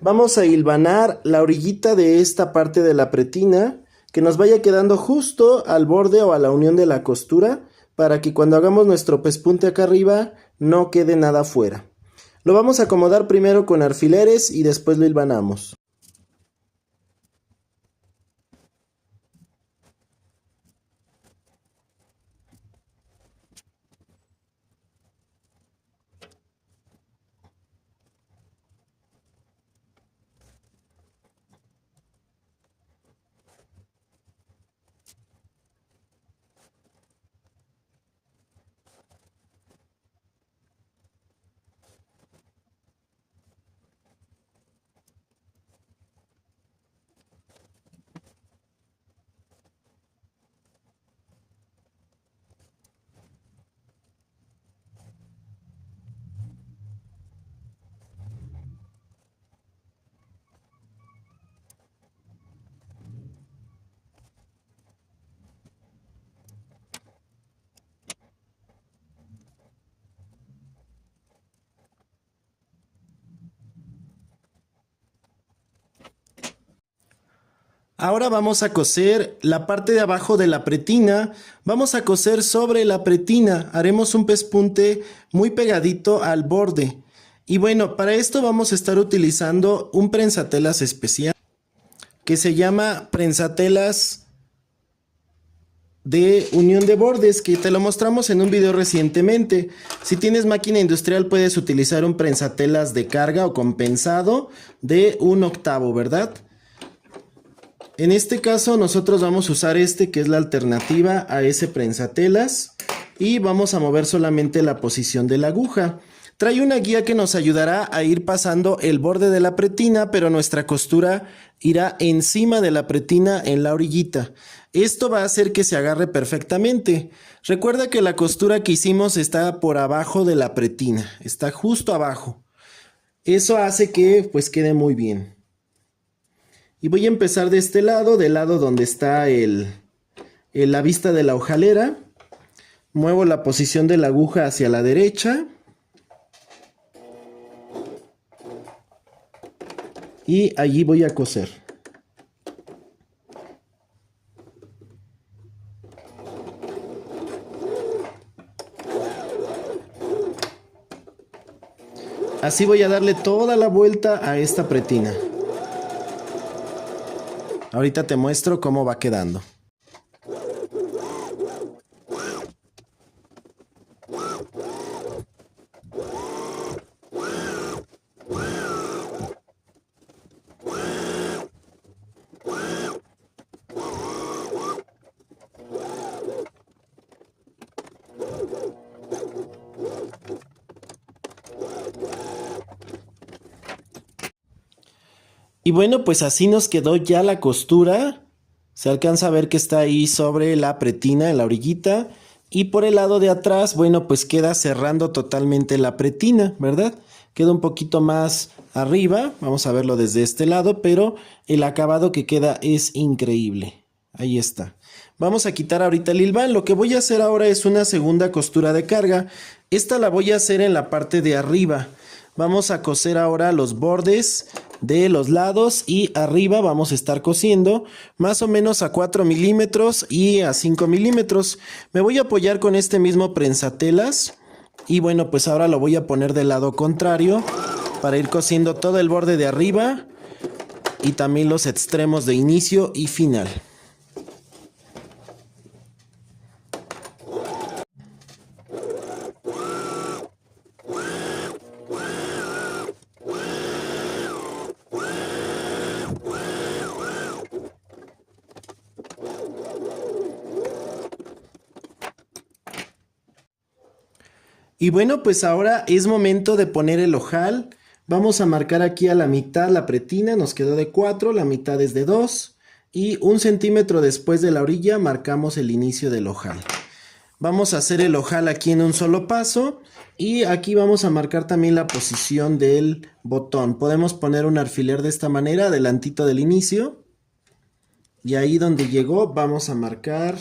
Vamos a hilvanar la orillita de esta parte de la pretina, que nos vaya quedando justo al borde o a la unión de la costura, para que cuando hagamos nuestro pespunte acá arriba no quede nada fuera. Lo vamos a acomodar primero con alfileres y después lo hilvanamos. Ahora vamos a coser la parte de abajo de la pretina. Vamos a coser sobre la pretina. Haremos un pespunte muy pegadito al borde. Y bueno, para esto vamos a estar utilizando un prensatelas especial que se llama prensatelas de unión de bordes, que te lo mostramos en un video recientemente. Si tienes máquina industrial puedes utilizar un prensatelas de carga o compensado de 1/8, ¿verdad? En este caso nosotros vamos a usar este, que es la alternativa a ese prensatelas, y vamos a mover solamente la posición de la aguja. Trae una guía que nos ayudará a ir pasando el borde de la pretina, pero nuestra costura irá encima de la pretina en la orillita. Esto va a hacer que se agarre perfectamente. Recuerda que la costura que hicimos está por abajo de la pretina, está justo abajo. Eso hace que pues quede muy bien. Y voy a empezar de este lado, del lado donde está la vista de la hojalera. Muevo la posición de la aguja hacia la derecha. Y allí voy a coser. Así voy a darle toda la vuelta a esta pretina. Ahorita te muestro cómo va quedando. Y bueno, pues así nos quedó ya la costura. Se alcanza a ver que está ahí sobre la pretina, en la orillita. Y por el lado de atrás, bueno, pues queda cerrando totalmente la pretina, ¿verdad? Queda un poquito más arriba. Vamos a verlo desde este lado, pero el acabado que queda es increíble. Ahí está. Vamos a quitar ahorita el hilván. Lo que voy a hacer ahora es una segunda costura de carga. Esta la voy a hacer en la parte de arriba. Vamos a coser ahora los bordes de los lados y arriba vamos a estar cosiendo más o menos a 4 milímetros y a 5 milímetros. Me voy a apoyar con este mismo prensatelas y bueno, pues ahora lo voy a poner del lado contrario para ir cosiendo todo el borde de arriba y también los extremos de inicio y final. Y bueno, pues ahora es momento de poner el ojal. Vamos a marcar aquí a la mitad la pretina, nos quedó de 4, la mitad es de 2. Y 1 centímetro después de la orilla marcamos el inicio del ojal. Vamos a hacer el ojal aquí en un solo paso. Y aquí vamos a marcar también la posición del botón. Podemos poner un alfiler de esta manera, adelantito del inicio. Y ahí donde llegó vamos a marcar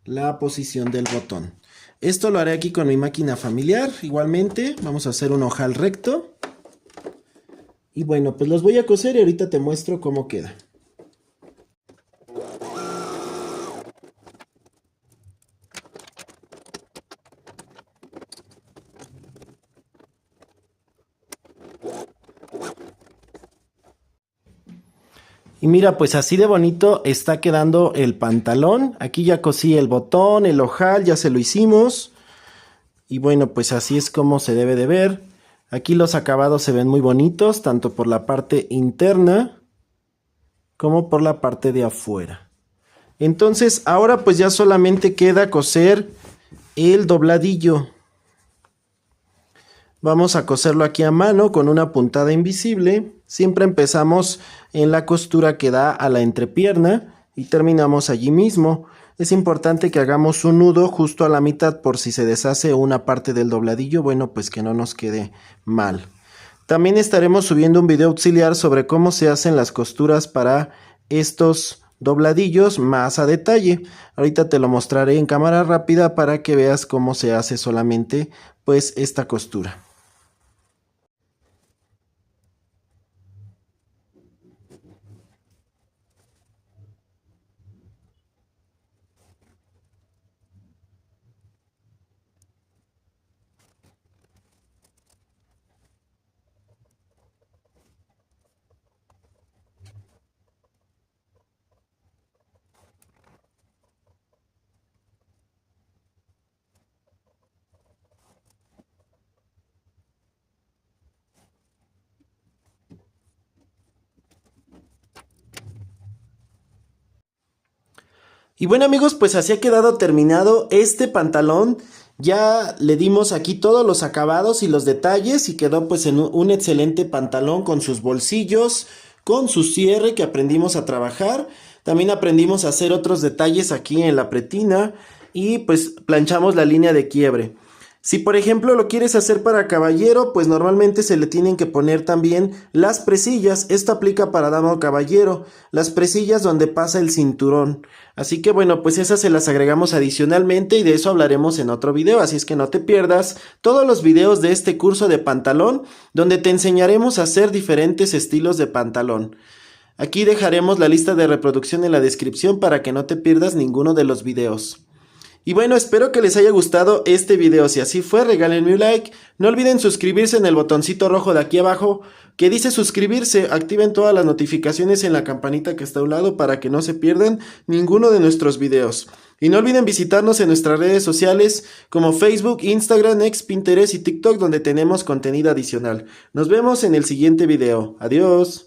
la posición del botón. Esto lo haré aquí con mi máquina familiar. Igualmente vamos a hacer un ojal recto. Y bueno, pues los voy a coser y ahorita te muestro cómo queda. Y mira, pues así de bonito está quedando el pantalón. Aquí ya cosí el botón, el ojal, ya se lo hicimos. Y bueno, pues así es como se debe de ver. Aquí los acabados se ven muy bonitos, tanto por la parte interna como por la parte de afuera. Entonces, ahora pues ya solamente queda coser el dobladillo. Vamos a coserlo aquí a mano con una puntada invisible. Siempre empezamos en la costura que da a la entrepierna y terminamos allí mismo. Es importante que hagamos un nudo justo a la mitad por si se deshace una parte del dobladillo, bueno, pues que no nos quede mal. También estaremos subiendo un video auxiliar sobre cómo se hacen las costuras para estos dobladillos más a detalle. Ahorita te lo mostraré en cámara rápida para que veas cómo se hace solamente pues esta costura. Y bueno amigos, pues así ha quedado terminado este pantalón. Ya le dimos aquí todos los acabados y los detalles y quedó pues en un excelente pantalón con sus bolsillos, con su cierre que aprendimos a trabajar. También aprendimos a hacer otros detalles aquí en la pretina y pues planchamos la línea de quiebre. Si por ejemplo lo quieres hacer para caballero, pues normalmente se le tienen que poner también las presillas. Esto aplica para dama o caballero, las presillas donde pasa el cinturón. Así que bueno, pues esas se las agregamos adicionalmente y de eso hablaremos en otro video, así es que no te pierdas todos los videos de este curso de pantalón, donde te enseñaremos a hacer diferentes estilos de pantalón. Aquí dejaremos la lista de reproducción en la descripción para que no te pierdas ninguno de los videos. Y bueno, espero que les haya gustado este video. Si así fue, regálenme un like. No olviden suscribirse en el botoncito rojo de aquí abajo que dice suscribirse. Activen todas las notificaciones en la campanita que está a un lado para que no se pierdan ninguno de nuestros videos. Y no olviden visitarnos en nuestras redes sociales como Facebook, Instagram, X, Pinterest y TikTok, donde tenemos contenido adicional. Nos vemos en el siguiente video. Adiós.